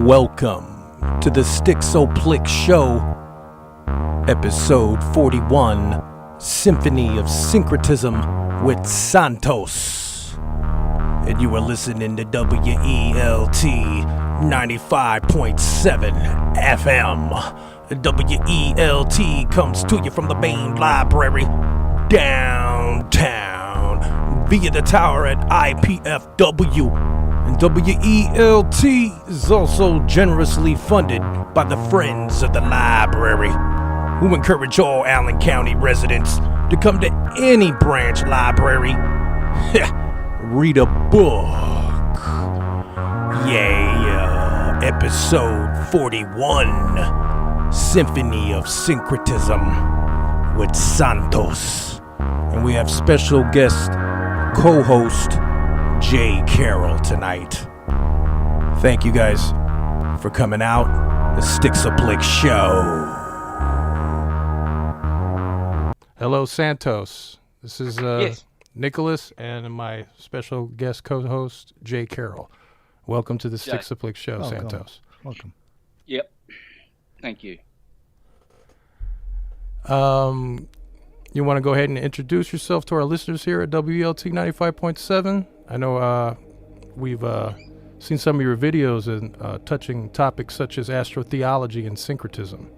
Welcome to the Stick So Plick Show, episode 41, Symphony of Syncretism with Santos. And you are listening to WELT 95.7 FM. WELT comes to you from the main library downtown via the tower at IPFW. And WELT is also generously funded by the Friends of the Library, who encourage all Allen County residents to come to any branch library, read a book. Yeah, episode 41, Symphony of Syncretism with Santos. And we have special guest co-host Jay Carroll tonight. Thank you guys for coming out. The Sticks a Plick Show. Hello, Santos. This is Yes. Nicholas and my special guest co-host Jay Carroll. Welcome to the Sticks a Plick Show, Santos. Welcome. Yep. Thank you. You want to go ahead and introduce yourself to our listeners here at WLT 95.7? I know we've seen some of your videos and touching topics such as astrotheology and syncretism.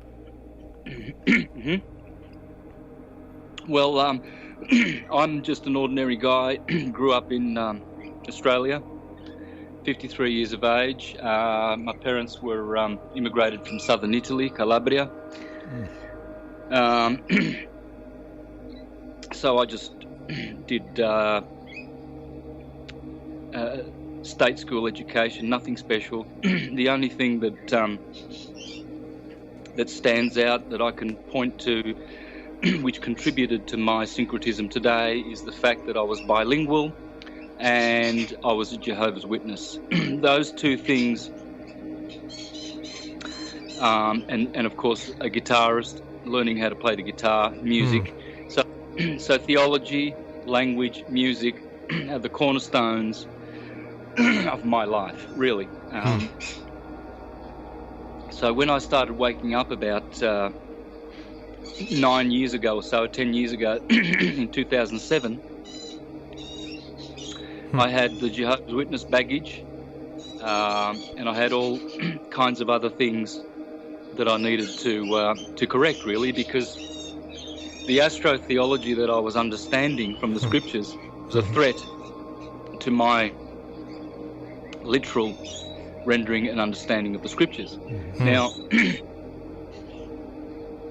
Mm-hmm. Well, I'm just an ordinary guy. Grew up in Australia, 53 years of age. My parents were immigrated from southern Italy, Calabria. So I just did state school education, nothing special. The only thing that stands out that I can point to which contributed to my syncretism today is the fact that I was bilingual and I was a Jehovah's Witness. Those two things, and of course a guitarist, learning how to play the guitar, music. So theology, language, music are the cornerstones of my life, really. So when I started waking up about 9 years ago or so, 10 years ago, in 2007, I had the Jehovah's Witness baggage, and I had all kinds of other things that I needed to correct, really, because the astrotheology that I was understanding from the scriptures was a threat to my literal rendering and understanding of the scriptures. Now,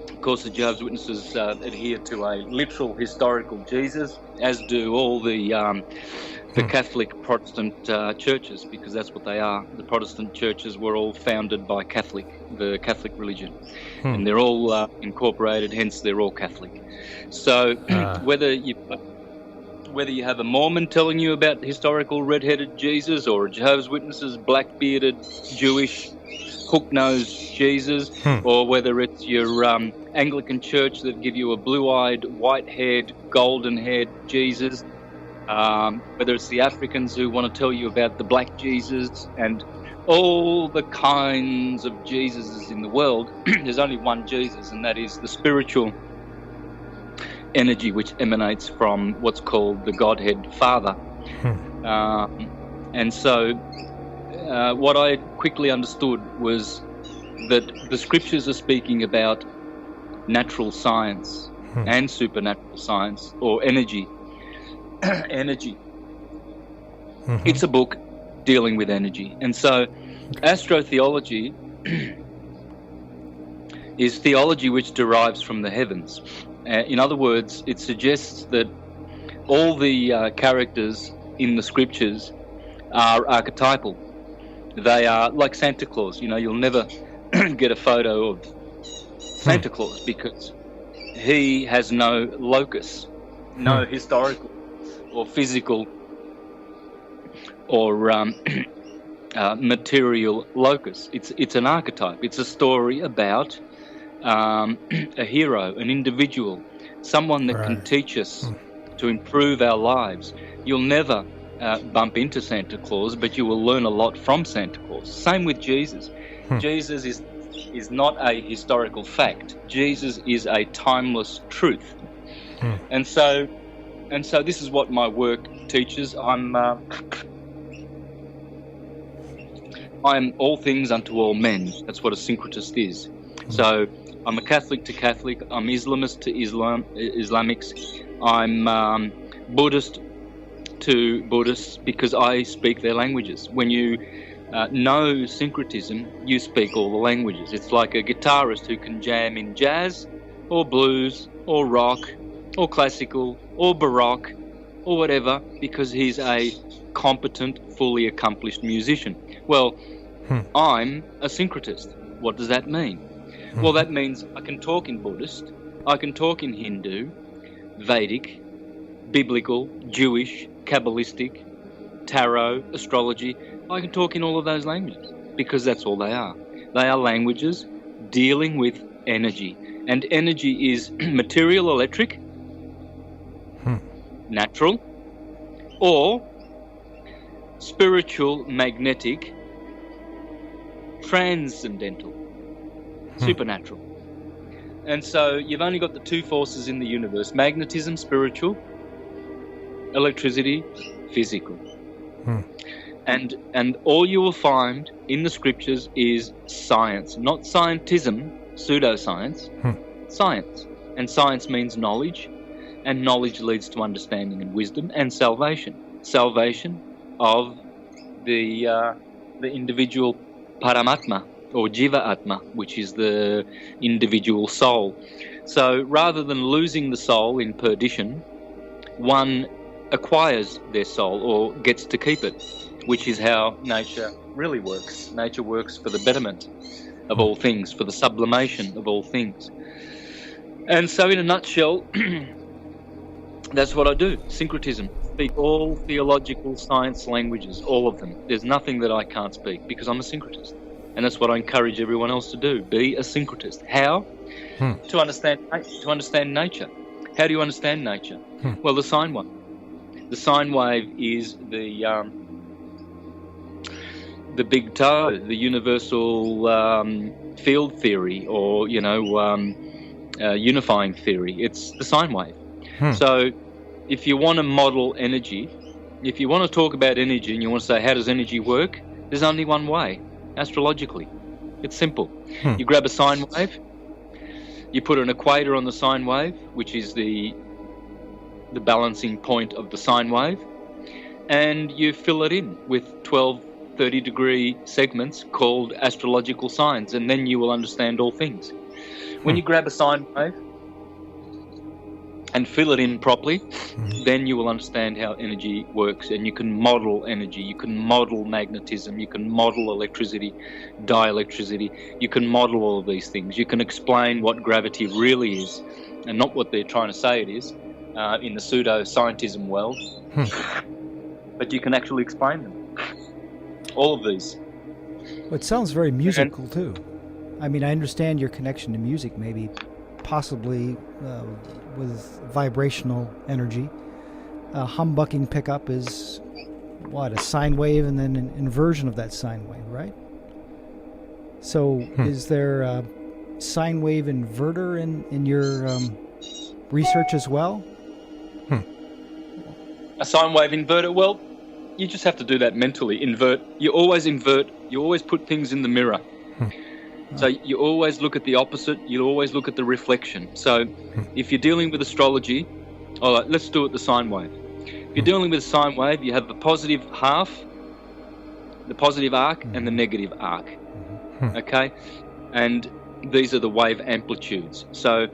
of course, the Jehovah's Witnesses adhere to a literal historical Jesus, as do all the Catholic Protestant churches, because that's what they are. The Protestant churches were all founded by the Catholic religion, and they're all incorporated, hence they're all Catholic. So whether you have a Mormon telling you about historical red-headed Jesus, or a Jehovah's Witnesses black-bearded Jewish hook-nosed Jesus, or whether it's your Anglican church that give you a blue-eyed, white-haired, golden-haired Jesus, whether it's the Africans who want to tell you about the black Jesus, and all the kinds of Jesuses in the world, there's only one Jesus, and that is the spiritual energy which emanates from what's called the Godhead Father. And so what I quickly understood was that the scriptures are speaking about natural science and supernatural science, or energy. Energy. It's a book dealing with energy. And so astrotheology is theology which derives from the heavens. In other words, it suggests that all the characters in the scriptures are archetypal. They are like Santa Claus. You'll never get a photo of Santa Claus because he has no locus, no historical or physical or material locus. It's an archetype. It's a story about a hero, an individual, someone that can teach us to improve our lives. You'll never bump into Santa Claus, but you will learn a lot from Santa Claus. Same with Jesus. Jesus is not a historical fact. Jesus is a timeless truth. And so this is what my work teaches. I'm all things unto all men. That's what a syncretist is. So I'm a Catholic to Catholic. I'm Islamist to Islamics. I'm Buddhist to Buddhists because I speak their languages. When you know syncretism, you speak all the languages. It's like a guitarist who can jam in jazz or blues or rock or classical or baroque or whatever because he's a competent, fully accomplished musician. Well, I'm a syncretist. What does that mean? Well, that means I can talk in Buddhist, I can talk in Hindu, Vedic, biblical, Jewish, Kabbalistic, tarot, astrology. I can talk in all of those languages because that's all they are. They are languages dealing with energy. And energy is material electric, natural, or spiritual magnetic, transcendental, supernatural. And so you've only got the two forces in the universe: magnetism, spiritual; electricity, physical. And all you will find in the scriptures is science, not scientism, pseudoscience, science. And science means knowledge, and knowledge leads to understanding and wisdom and salvation. Salvation of the individual Paramatma or Jiva Atma, which is the individual soul. So rather than losing the soul in perdition, one acquires their soul or gets to keep it, which is how nature really works. Nature works for the betterment of all things, for the sublimation of all things. And so in a nutshell, that's what I do, syncretism. Speak all theological science languages, all of them. There's nothing that I can't speak because I'm a syncretist. And that's what I encourage everyone else to do. Be a syncretist. How? To understand nature. How do you understand nature? Well, the sine wave. The sine wave is the big toe, the universal field theory, or unifying theory. It's the sine wave. So if you want to model energy, if you want to talk about energy and you want to say how does energy work, there's only one way, astrologically. It's simple. You grab a sine wave, you put an equator on the sine wave, which is the balancing point of the sine wave, and you fill it in with 12 30-degree segments called astrological signs, and then you will understand all things. When you grab a sine wave and fill it in properly, then you will understand how energy works, and you can model energy, you can model magnetism, you can model electricity, dielectricity, you can model all of these things. You can explain what gravity really is and not what they're trying to say it is in the pseudo-scientism world, but you can actually explain them. All of these. Well, it sounds very musical too. I mean, I understand your connection to music, maybe possibly with vibrational energy. A humbucking pickup is what, a sine wave and then an inversion of that sine wave, right? So is there a sine wave inverter in your research as well? A sine wave inverter? Well, you just have to do that mentally. Invert. You always put things in the mirror. So you always look at the opposite, you always look at the reflection. So if you're dealing with astrology, all right, let's do it the sine wave. If you're dealing with a sine wave, you have the positive half, the positive arc, and the negative arc. Okay? And these are the wave amplitudes. So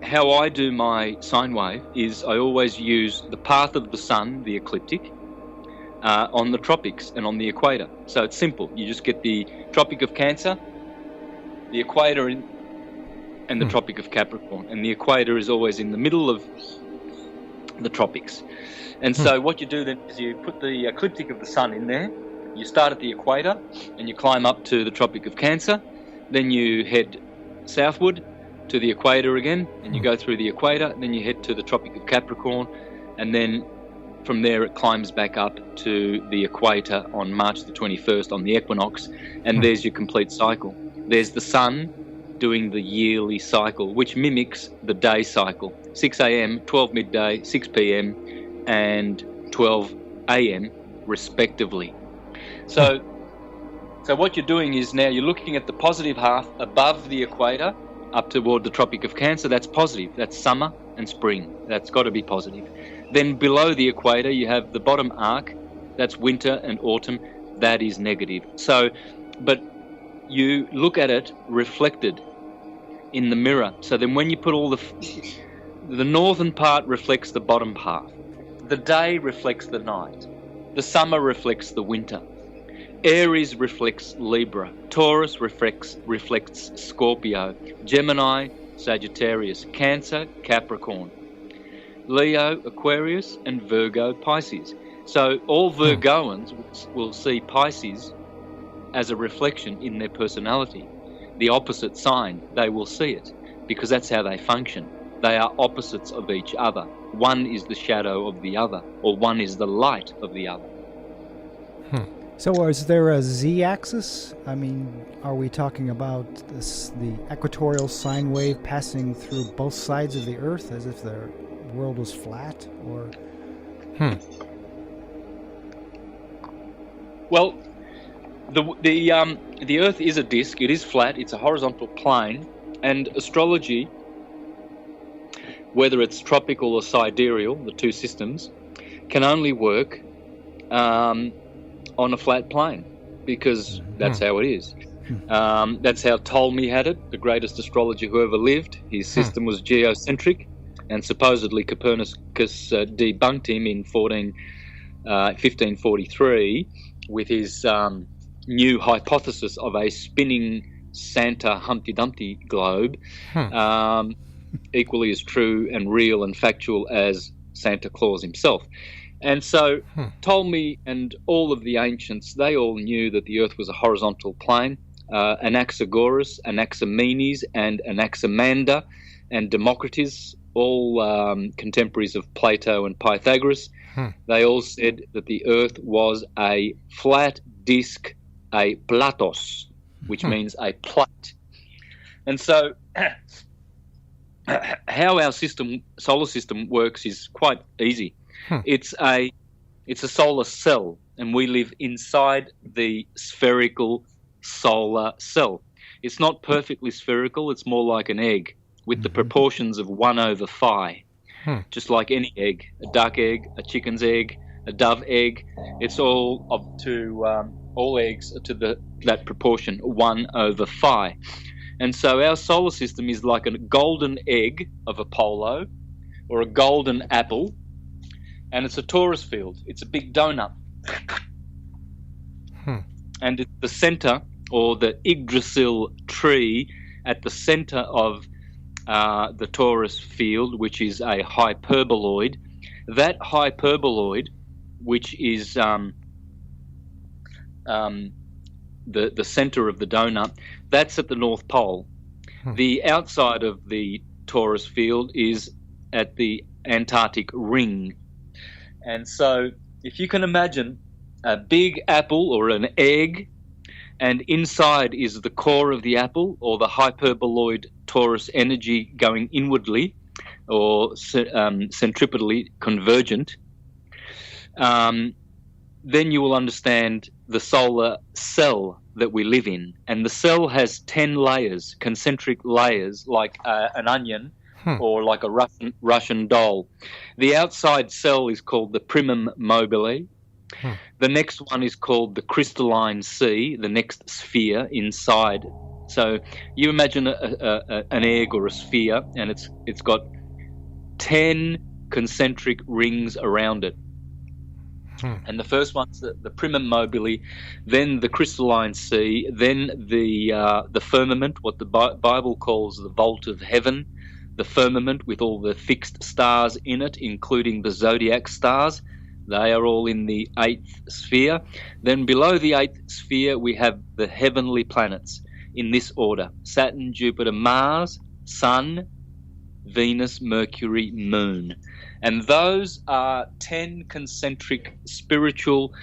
how I do my sine wave is I always use the path of the sun, the ecliptic, on the tropics and on the equator. So it's simple. You just get the Tropic of Cancer, the equator, and the Tropic of Capricorn. And the equator is always in the middle of the tropics. And so what you do then is you put the ecliptic of the sun in there. You start at the equator and you climb up to the Tropic of Cancer. Then you head southward to the equator again, and you go through the equator. Then you head to the Tropic of Capricorn, and then from there it climbs back up to the equator on March the 21st on the equinox, and there's your complete cycle. There's the sun doing the yearly cycle, which mimics the day cycle. 6 a.m., 12 midday, 6 p.m. and 12 a.m. respectively. So what you're doing is now you're looking at the positive half above the equator up toward the Tropic of Cancer. That's positive. That's summer and spring. That's got to be positive. Then below the equator you have the bottom arc. That's winter and autumn. That is negative. So, but you look at it reflected in the mirror. So then when you put all the northern part reflects the bottom half. The day reflects the night. The summer reflects the winter. Aries reflects Libra. Taurus reflects Scorpio. Gemini, Sagittarius. Cancer, Capricorn. Leo, Aquarius, and Virgo, Pisces. So all Virgoans will see Pisces as a reflection in their personality. The opposite sign, they will see it because that's how they function. They are opposites of each other. One is the shadow of the other, or one is the light of the other. So is there a z-axis? I mean, are we talking about the equatorial sine wave passing through both sides of the Earth as if the world was flat? Or Well, the Earth is a disc. It is flat. It's a horizontal plane, and astrology, whether it's tropical or sidereal, the two systems, can only work on a flat plane because that's how it is. That's how Ptolemy had it, the greatest astrologer who ever lived. His system was geocentric, and supposedly Copernicus debunked him in 1543 with his new hypothesis of a spinning Santa Humpty Dumpty globe, equally as true and real and factual as Santa Claus himself. And so Ptolemy and all of the ancients, they all knew that the Earth was a horizontal plane. Anaxagoras, Anaximenes, and Anaximander and Democritus, all contemporaries of Plato and Pythagoras, they all said that the Earth was a flat disc, a platos, which means a plate. And so how our solar system works is quite easy. It's a solar cell, and we live inside the spherical solar cell. It's not perfectly spherical. It's more like an egg with the proportions of 1/π, just like any egg, a duck egg, a chicken's egg, a dove egg. It's all all eggs are to that proportion, 1/π. And so our solar system is like a golden egg of Apollo or a golden apple, and it's a torus field. It's a big donut. And it's the center, or the Yggdrasil tree at the center of the torus field, which is a hyperboloid. That hyperboloid, which is the center of the donut, that's at the North Pole. The outside of the torus field is at the Antarctic ring. And so if you can imagine a big apple or an egg, and inside is the core of the apple, or the hyperboloid torus energy going inwardly or centripetally convergent, then you will understand the solar cell that we live in. And the cell has 10 layers, concentric layers, like an onion or like a Russian doll. The outside cell is called the primum mobile. The next one is called the crystalline sea, the next sphere inside. So you imagine an egg or a sphere, and it's got 10 concentric rings around it. And the first one's the primum mobile, then the crystalline sea, then the firmament, what the Bible calls the vault of heaven, the firmament with all the fixed stars in it, including the zodiac stars. They are all in the 8th sphere. Then below the 8th sphere, we have the heavenly planets in this order: Saturn, Jupiter, Mars, Sun, Venus, Mercury, Moon. And those are 10 concentric spiritual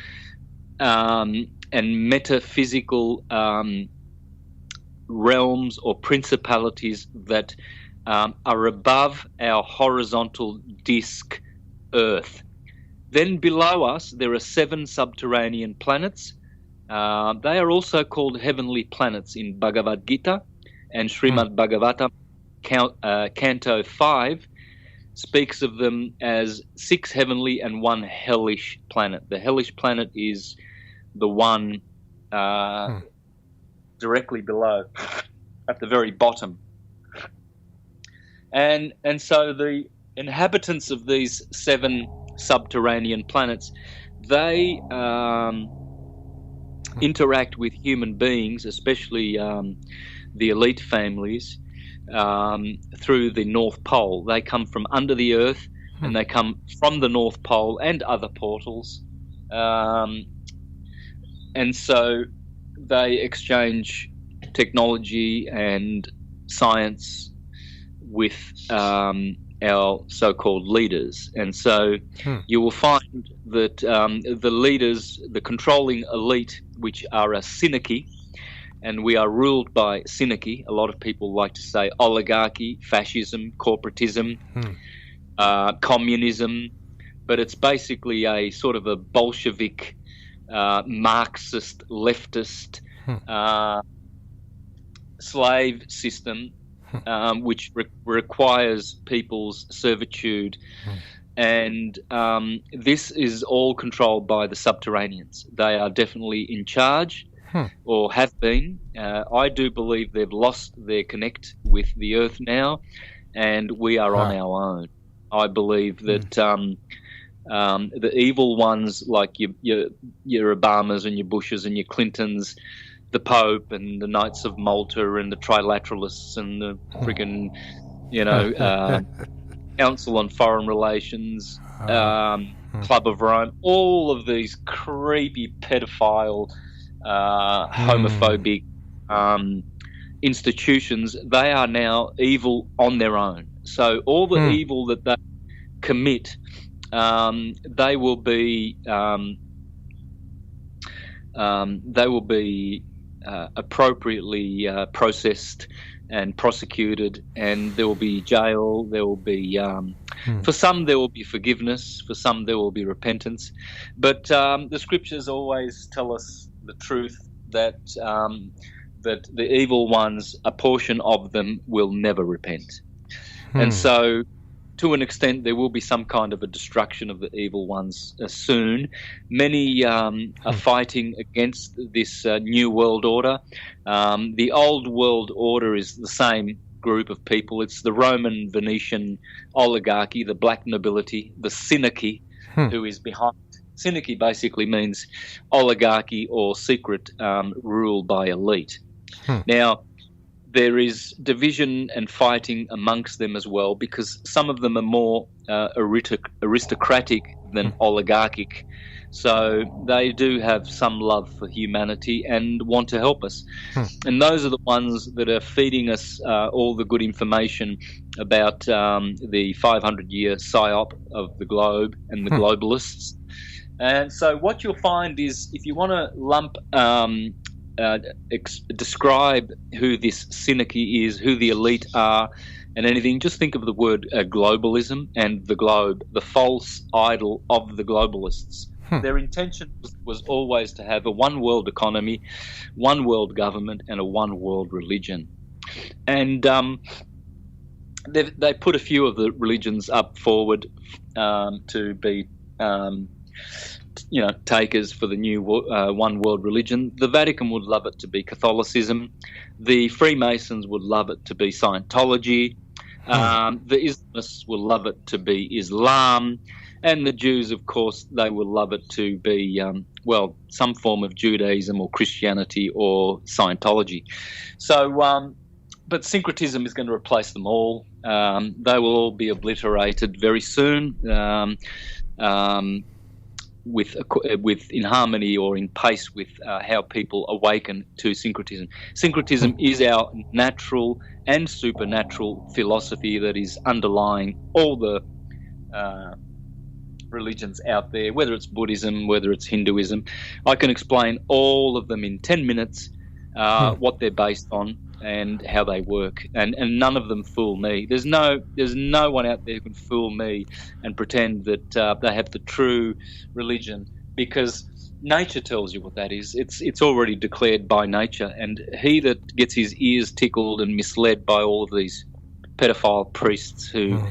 and metaphysical realms or principalities that are above our horizontal disk, Earth. Then below us, there are 7 subterranean planets. They are also called heavenly planets in Bhagavad Gita, and Srimad Bhagavatam, Canto 5, speaks of them as 6 heavenly and 1 hellish planet. The hellish planet is the one directly below, at the very bottom. And so the inhabitants of these 7 subterranean planets, they interact with human beings, especially the elite families, through the North Pole. They come from under the Earth, and they come from the North Pole and other portals. And so they exchange technology and science with our so-called leaders. And so you will find that the leaders, the controlling elite, which are a synarchy, and we are ruled by synarchy. A lot of people like to say oligarchy, fascism, corporatism, communism, but it's basically a sort of a Bolshevik, Marxist, leftist slave system, which requires people's servitude. And this is all controlled by the subterraneans. They are definitely in charge, or have been. I do believe they've lost their connect with the earth now, and we are on our own. I believe that the evil ones, like your Obamas and your Bushes and your Clintons, the Pope and the Knights of Malta and the Trilateralists and the friggin', Council on Foreign Relations, Club of Rome, all of these creepy pedophile, homophobic institutions, they are now evil on their own. So all the evil that they commit, they will be appropriately processed and prosecuted, and there will be jail. There will be for some there will be forgiveness, for some there will be repentance, but the scriptures always tell us the truth that that the evil ones, a portion of them, will never repent. And so to an extent there will be some kind of a destruction of the evil ones soon. Many are fighting against this new world order. The old world order is the same group of people. It's the Roman Venetian oligarchy, the black nobility, the synarchy, who is behind. Synarchy basically means oligarchy or secret rule by elite. Now, there is division and fighting amongst them as well, because some of them are more aristocratic than oligarchic. So they do have some love for humanity and want to help us. And those are the ones that are feeding us all the good information about the 500-year psyop of the globe and the globalists. And so what you'll find is, if you want to lump describe who this synarchy is, who the elite are, and anything, just think of the word globalism and the globe, the false idol of the globalists. Their intention was always to have a one world economy, one world government, and a one world religion. And they put a few of the religions up forward to be takers for the new one world religion. The Vatican would love it to be Catholicism. The Freemasons would love it to be Scientology. The Islamists will love it to be Islam. And the Jews, of course, they will love it to be, some form of Judaism or Christianity or Scientology. So, but syncretism is going to replace them all. They will all be obliterated very soon. With in harmony or in pace with how people awaken to syncretism. Syncretism is our natural and supernatural philosophy that is underlying all the religions out there, whether it's Buddhism, whether it's Hinduism. I can explain all of them in 10 minutes, what they're based on and how they work, and none of them fool me. There's no one out there who can fool me and pretend that they have the true religion, because nature tells you what that is. It's already declared by nature, and he that gets his ears tickled and misled by all of these pedophile priests who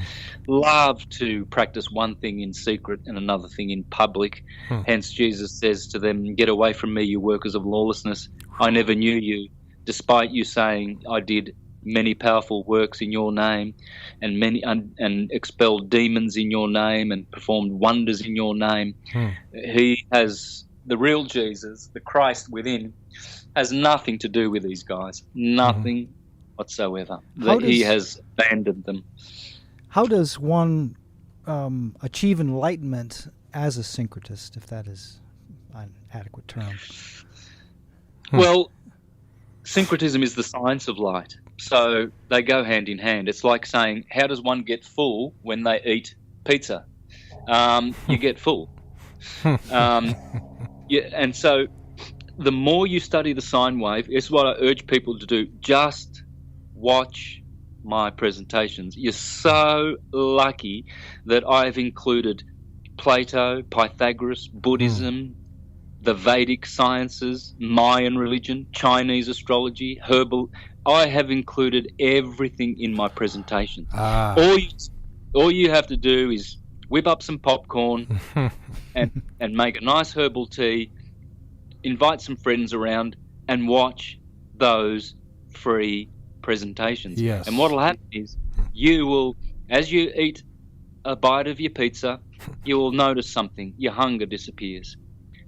love to practice one thing in secret and another thing in public. Hence Jesus says to them, "Get away from me, you workers of lawlessness. I never knew you, despite you saying I did many powerful works in your name and and expelled demons in your name and performed wonders in your name." He has, the real Jesus, the Christ within, has nothing to do with these guys. Nothing whatsoever. He has abandoned them. How does one achieve enlightenment as a syncretist, if that is an adequate term? Well, syncretism is the science of light. So they go hand in hand. It's like saying, how does one get full when they eat pizza? You get full. And so the more you study the sine wave, it's what I urge people to do. Just watch my presentations. You're so lucky that I've included Plato, Pythagoras, Buddhism, the Vedic sciences, Mayan religion, Chinese astrology, herbal. I have included everything in my presentation. All you have to do is whip up some popcorn and make a nice herbal tea, invite some friends around, and watch those free presentations. Yes. And what will happen is you will, as you eat a bite of your pizza, you will notice something. Your hunger disappears.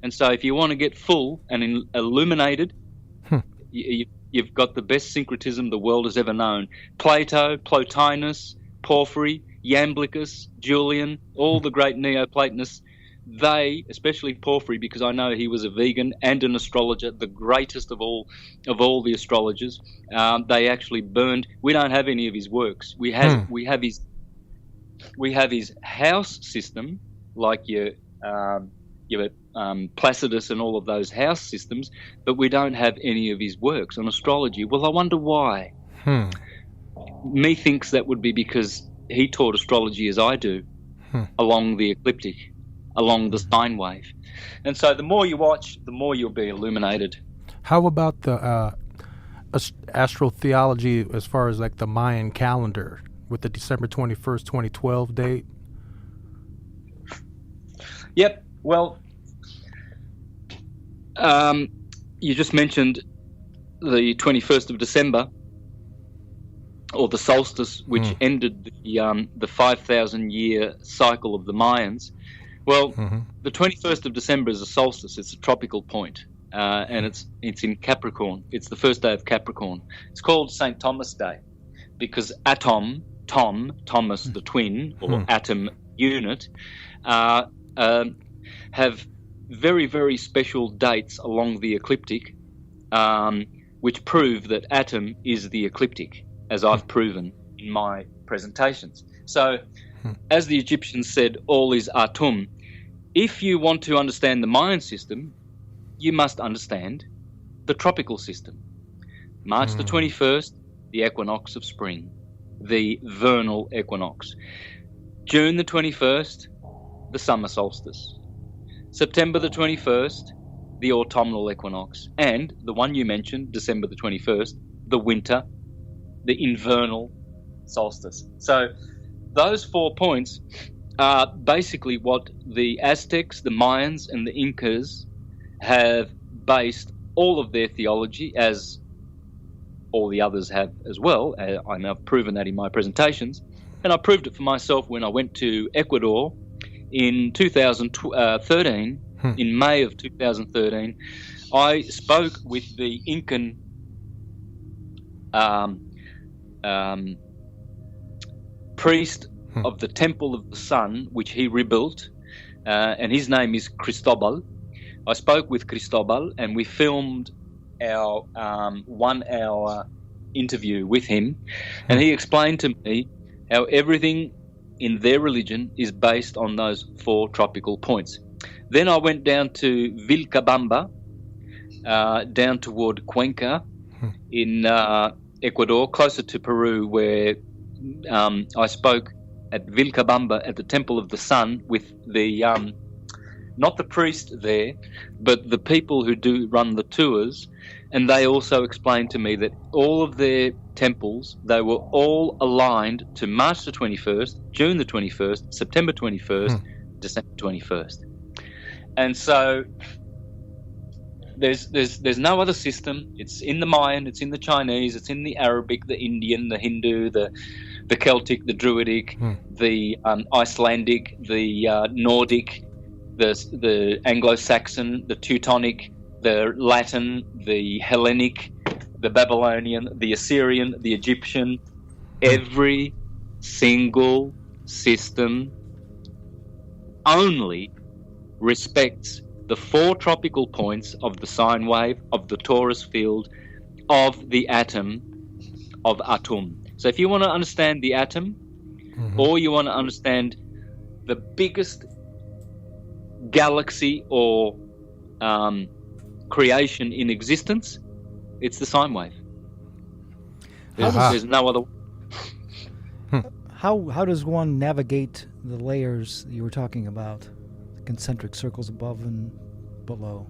And so if you want to get full and illuminated, you've got the best syncretism the world has ever known. Plato, Plotinus, Porphyry, Iamblichus, Julian, all the great Neoplatonists, they, especially Porphyry, because I know he was a vegan and an astrologer, the greatest of all the astrologers, they actually burned. We don't have any of his works. We have his house system, like your Placidus and all of those house systems, but we don't have any of his works on astrology. Well, I wonder why. Methinks that would be because he taught astrology as I do, along the ecliptic, along the sine wave. And so the more you watch, the more you'll be illuminated. How about the astrotheology as far as like the Mayan calendar with the December 21st, 2012 date? Yep. Well, you just mentioned the 21st of December, or the solstice, which ended the 5,000-year cycle of the Mayans. Well, the 21st of December is a solstice. It's a tropical point, and it's in Capricorn. It's the first day of Capricorn. It's called St. Thomas Day because Thomas the twin, or atom unit, have very, very special dates along the ecliptic, which prove that atom is the ecliptic, as I've proven in my presentations. So, as the Egyptians said, all is atum. If you want to understand the Mayan system, you must understand the tropical system. March the 21st, the equinox of spring, the vernal equinox. June the 21st, the summer solstice. September the 21st, the autumnal equinox. And the one you mentioned, December the 21st, the winter, the invernal solstice. So those 4 points are basically what the Aztecs, the Mayans, and the Incas have based all of their theology, as all the others have as well. I've proven that in my presentations. And I proved it for myself when I went to Ecuador in 2013, in May of 2013. I spoke with the Incan priest of the Temple of the Sun, which he rebuilt, and his name is Cristobal. I spoke with Cristobal, and we filmed our 1 hour interview with him, and he explained to me how everything in their religion is based on those 4 tropical points. Then I went down to Vilcabamba, down toward Cuenca in Ecuador, closer to Peru, where I spoke at Vilcabamba at the Temple of the Sun with the not the priest there, but the people who do run the tours, and they also explained to me that all of their temples, they were all aligned to March the 21st, June the 21st, September 21st, December 21st. And so there's no other system. It's in the Mayan, it's in the Chinese, it's in the Arabic, the Indian, the Hindu, the Celtic, the Druidic, the Icelandic, the Nordic, the Anglo-Saxon, the Teutonic, the Latin, the Hellenic, the Babylonian, the Assyrian, the Egyptian. Every single system only respects the 4 tropical points of the sine wave, of the torus field, of the atom, of Atum. So if you want to understand the atom, or you want to understand the biggest galaxy or creation in existence, it's the sine wave. There's no other. How does one navigate the layers you were talking about, the concentric circles above and below?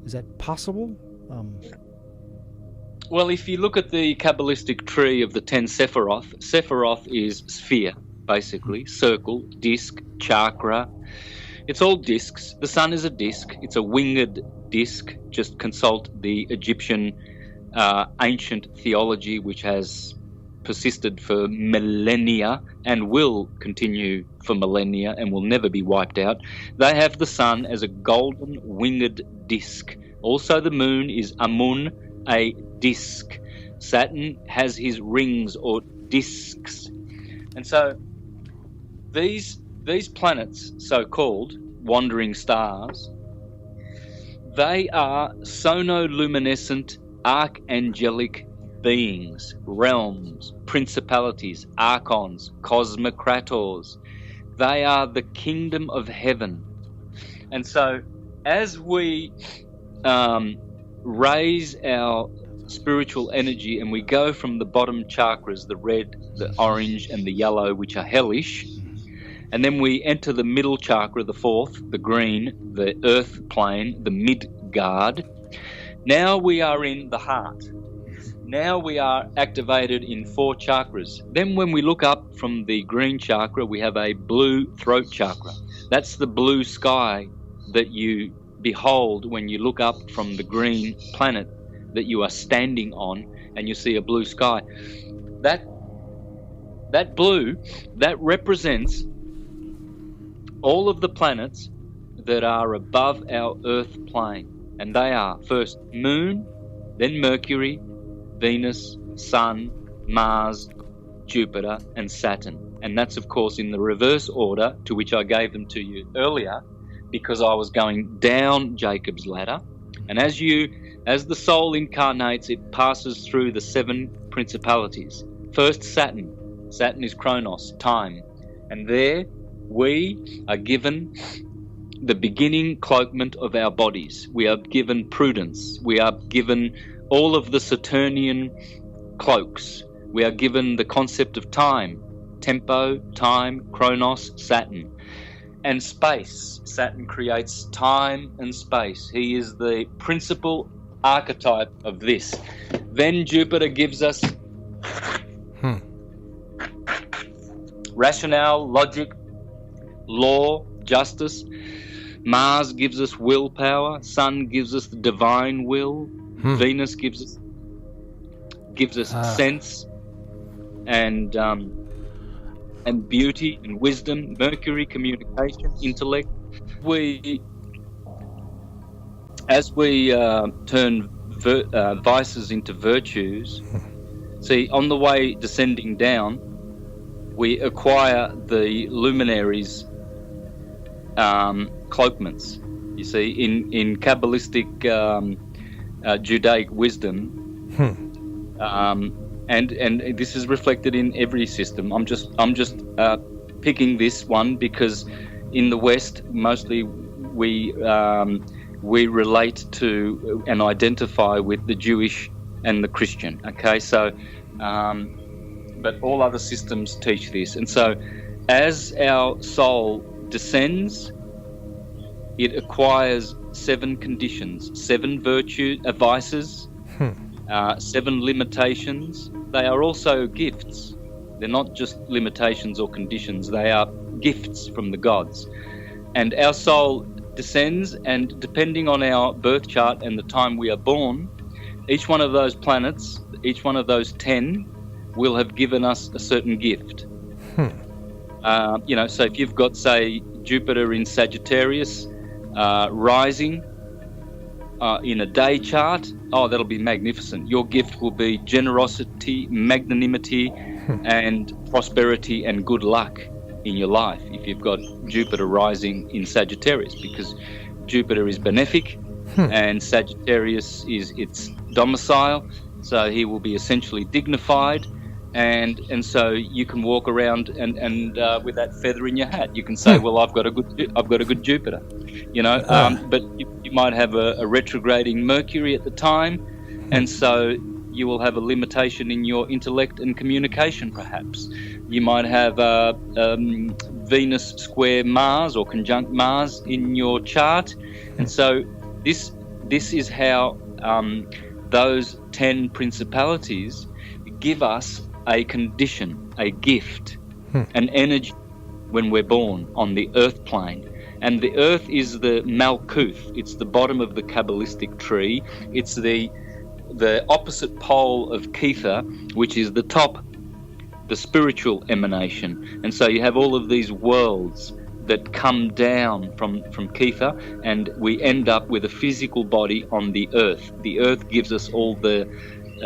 Is that possible? Well, if you look at the Kabbalistic tree of the 10 Sephiroth is sphere, basically, circle, disc, chakra. It's all discs. The sun is a disc. It's a winged disc. Just consult the Egyptian ancient theology, which has persisted for millennia and will continue for millennia and will never be wiped out. They have the sun as a golden winged disc. Also, the moon is Amun, a disc. Saturn has his rings or discs. And so these planets, so-called wandering stars, they are sonoluminescent archangelic beings, realms, principalities, archons, cosmocrators. They are the kingdom of heaven. And so as we raise our spiritual energy and we go from the bottom chakras, the red, the orange and the yellow, which are hellish, and then we enter the middle chakra, the 4th, the green, the earth plane, the Midgard. Now we are in the heart. Now we are activated in 4 chakras. Then when we look up from the green chakra, we have a blue throat chakra. That's the blue sky that you behold when you look up from the green planet that you are standing on and you see a blue sky. That blue, that represents all of the planets that are above our earth plane. And they are first Moon, then Mercury, Venus, Sun, Mars, Jupiter, and Saturn. And that's, of course, in the reverse order to which I gave them to you earlier, because I was going down Jacob's ladder. And as the soul incarnates, it passes through the 7 principalities. First, Saturn. Saturn is Chronos, time. And there we are given the beginning cloakment of our bodies. We are given prudence. We are given all of the Saturnian cloaks. We are given the concept of time, tempo, time, Chronos, Saturn. And space. Saturn creates time and space. He is the principal archetype of this. Then Jupiter gives us rationale, logic, law, justice. Mars gives us willpower. Sun gives us the divine will. Venus gives us sense and beauty and wisdom. Mercury, communication, intellect. As we turn vices into virtues, see, on the way descending down, we acquire the luminaries' cloakments. You see, in Kabbalistic Judaic wisdom, and this is reflected in every system. I'm just picking this one because in the West, mostly we relate to and identify with the Jewish and the Christian. Okay, so but all other systems teach this, and so as our soul descends, it acquires 7 conditions, 7 vices, 7 limitations. They are also gifts. They're not just limitations or conditions. They are gifts from the gods. And our soul descends, and depending on our birth chart and the time we are born, each one of those planets, each one of those 10, will have given us a certain gift. So if you've got, say, Jupiter in Sagittarius rising in a day chart, that'll be magnificent. Your gift will be generosity, magnanimity, and prosperity and good luck in your life if you've got Jupiter rising in Sagittarius, because Jupiter is benefic and Sagittarius is its domicile, so he will be essentially dignified. And so you can walk around and with that feather in your hat, you can say, well, I've got a good Jupiter, but you might have a retrograding Mercury at the time, and so you will have a limitation in your intellect and communication. Perhaps you might have Venus square Mars or conjunct Mars in your chart, and so this is how those 10 principalities give us a condition, a gift, an energy when we're born on the earth plane. And the earth is the Malkuth. It's the bottom of the Kabbalistic tree. It's the opposite pole of Kether, which is the top, the spiritual emanation. And so you have all of these worlds that come down from Kether, and we end up with a physical body on the earth. The earth gives us all the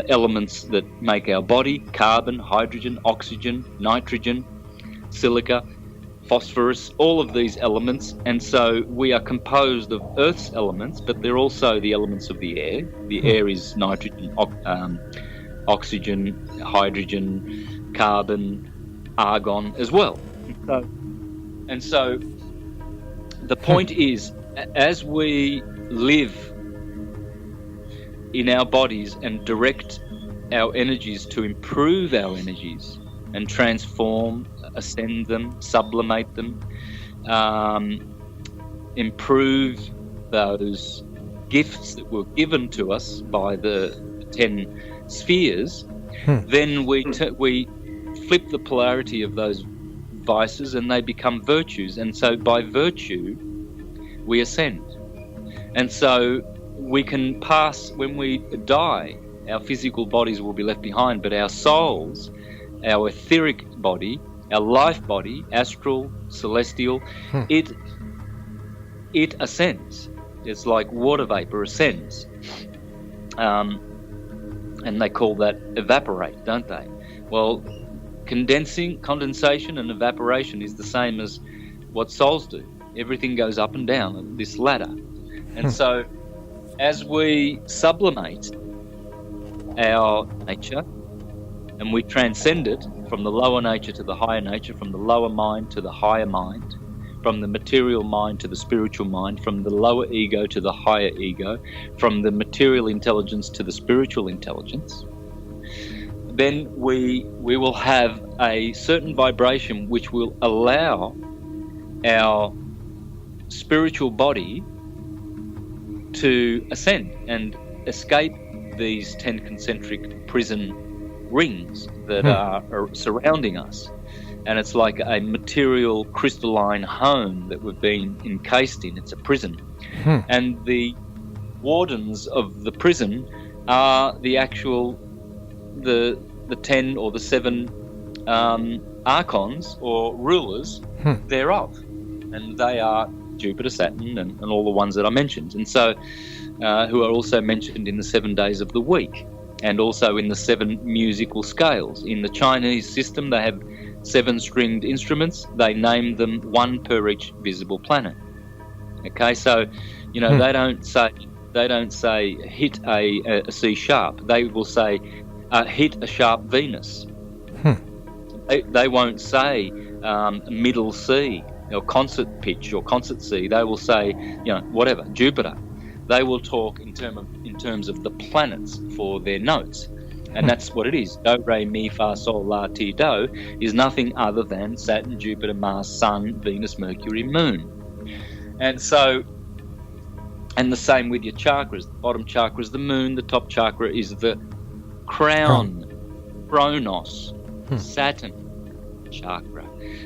elements that make our body: carbon, hydrogen, oxygen, nitrogen, silica, phosphorus, all of these elements. And so we are composed of Earth's elements, but they're also the elements of the air. The air is nitrogen, oxygen, hydrogen, carbon, argon as well. And so the point is, as we live in our bodies and direct our energies to improve our energies and transform, ascend them, sublimate them, improve those gifts that were given to us by the 10 spheres, then we flip the polarity of those vices and they become virtues. And so by virtue, we ascend. And so we can pass, when we die, our physical bodies will be left behind, but our souls, our etheric body, our life body, astral, celestial, it ascends. It's like water vapor ascends. And they call that evaporate, don't they? Well, condensation and evaporation is the same as what souls do. Everything goes up and down this ladder. And so as we sublimate our nature and we transcend it from the lower nature to the higher nature, from the lower mind to the higher mind, from the material mind to the spiritual mind, from the lower ego to the higher ego, from the material intelligence to the spiritual intelligence, then we will have a certain vibration which will allow our spiritual body to ascend and escape these 10 concentric prison rings that are surrounding us. And it's like a material crystalline home that we've been encased in. It's a prison. And the wardens of the prison are the actual, the 10 or the 7 archons or rulers thereof. And they are Jupiter, Saturn, and all the ones that I mentioned. And so, who are also mentioned in the 7 days of the week, and also in the 7 musical scales. In the Chinese system, they have 7 stringed instruments. They name them 1 per each visible planet. Okay, so they don't say hit a C sharp. They will say hit a sharp Venus. They won't say middle C, or concert pitch or concert C. They will say, whatever, Jupiter. They will talk in terms of the planets for their notes. And that's what it is. Do, re, mi, fa, sol, la, ti, do is nothing other than Saturn, Jupiter, Mars, Sun, Venus, Mercury, Moon. And the same with your chakras. The bottom chakra is the moon. The top chakra is the crown, Kronos, Saturn chakra.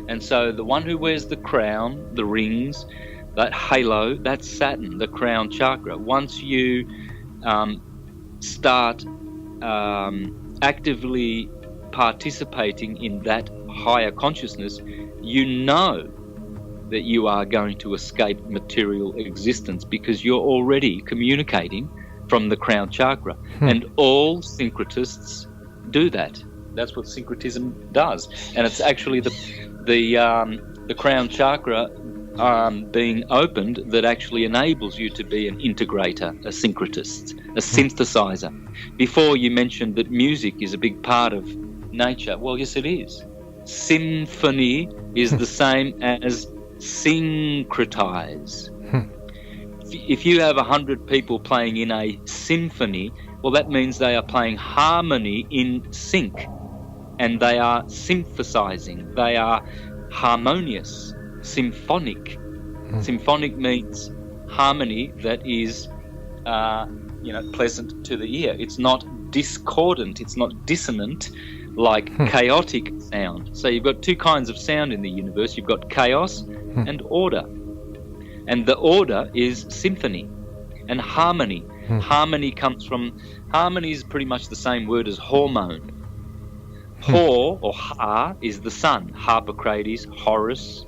And so the one who wears the crown, the rings, that halo, that's Saturn, the crown chakra. Once you start actively participating in that higher consciousness, you know that you are going to escape material existence because you're already communicating from the crown chakra. And all syncretists do that. That's what syncretism does. And it's actually the crown chakra being opened that actually enables you to be an integrator, a syncretist, a synthesizer. Before you mentioned that music is a big part of nature. Well, yes, it is. Symphony is the same as syncretize. If you have 100 people playing in a symphony, well, that means they are playing harmony in sync, and they are synthesizing. They are harmonious, symphonic. Symphonic means harmony that is, pleasant to the ear. It's not discordant. It's not dissonant, like chaotic sound. So you've got two kinds of sound in the universe. You've got chaos and order. And the order is symphony and harmony. Harmony is pretty much the same word as hormone. Hor, or Ha, is the sun. Harpocrates, Horus.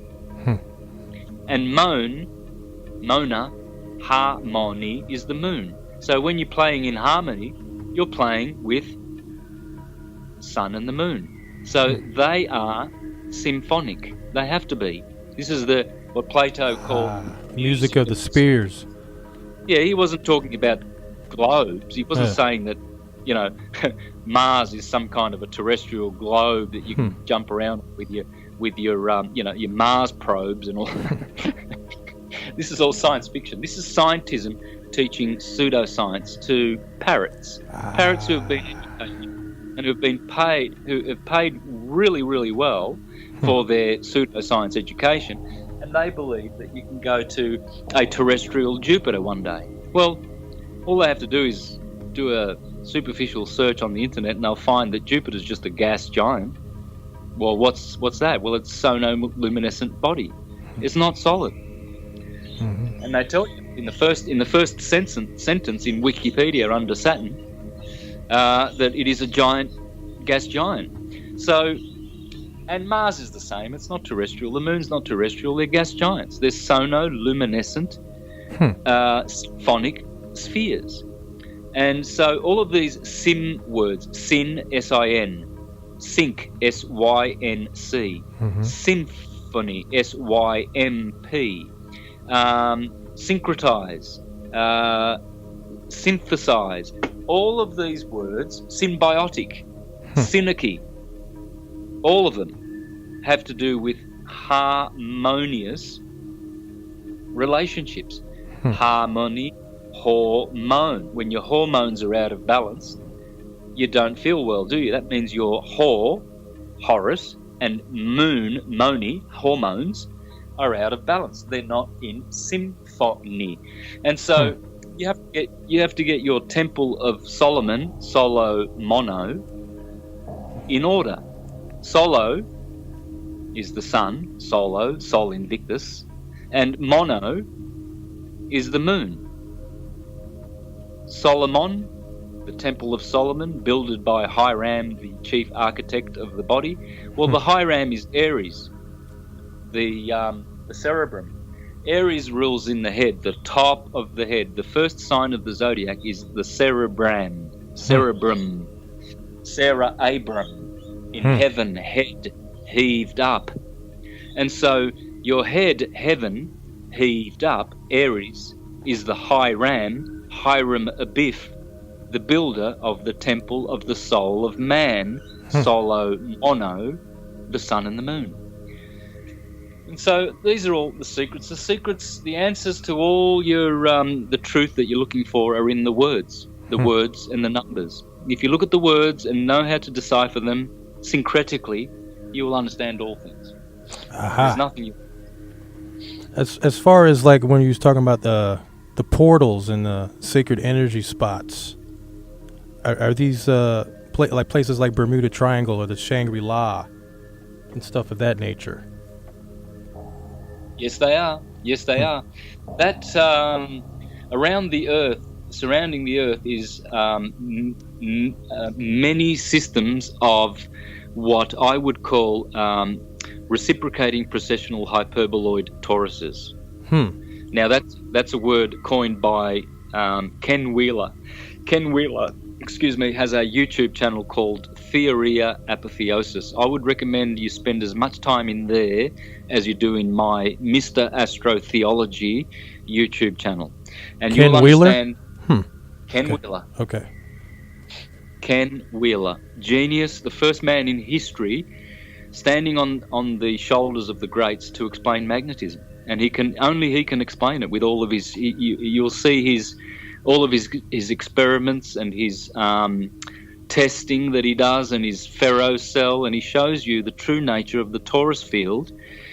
And Mona, harmony, is the moon. So when you're playing in harmony, you're playing with sun and the moon. So they are symphonic. They have to be. This is what Plato called music of the spheres. Yeah, he wasn't talking about globes. He wasn't saying that, Mars is some kind of a terrestrial globe that you can jump around with your your Mars probes and all. This is all science fiction. This is scientism teaching pseudoscience to parrots. Parrots who have been educated and who have paid really, really well for their pseudoscience education, and they believe that you can go to a terrestrial Jupiter one day. Well, all they have to do is do a superficial search on the internet and they'll find that Jupiter's just a gas giant. Well, what's that? Well, it's sonoluminescent body. It's not solid. And they tell you in the first sentence in Wikipedia under Saturn that it is a gas giant. So, and Mars is the same. It's not terrestrial. The Moon's not terrestrial. They're gas giants. They're sonoluminescent symphonic spheres. And so all of these sim words, sin, S-I-N, sync, S-Y-N-C, symphony, S-Y-M-P, syncretize, synthesize, all of these words, symbiotic, synergy, all of them have to do with harmonious relationships. Harmony, hormone. When your hormones are out of balance, you don't feel well, do you? That means your Horus, and Moni, hormones, are out of balance. They're not in symphony. And so you have to get your Temple of Solomon, Solo Mono, in order. Solo is the sun, Solo, Sol Invictus, and Mono is the moon. Solomon, the Temple of Solomon, builded by Hiram, the chief architect of the body. Well, the Hiram is Aries, the cerebrum. Aries rules in the head, the top of the head. The first sign of the zodiac is the cerebrum. Sarah Abram, in heaven, head heaved up. And so your head, heaven, heaved up, Aries, is the Hiram Abiff, the builder of the temple of the soul of man, Solo Mono, the sun and the moon. And so these are all the secrets. The secrets, the answers to all your the truth that you're looking for are in the words and the numbers. If you look at the words and know how to decipher them syncretically, you will understand all things. There's nothing you... As far as like when you was talking about the portals and the sacred energy spots, are these like places like Bermuda Triangle or the Shangri-La and stuff of that nature? Yes, they are. Yes, they are. That around the Earth, surrounding the Earth, is many systems of what I would call reciprocating processional hyperboloid toruses. Now that's a word coined by Ken Wheeler. Ken Wheeler, has a YouTube channel called Theoria Apotheosis. I would recommend you spend as much time in there as you do in my Mr. Astrotheology YouTube channel. And Ken you'll Wheeler? understand... Ken Wheeler. Okay. Ken Wheeler. Genius, the first man in history standing on the shoulders of the greats to explain magnetism. And he can explain it with all of his... You'll see all of his experiments and his testing that he does and his ferrocell, and he shows you the true nature of the torus field,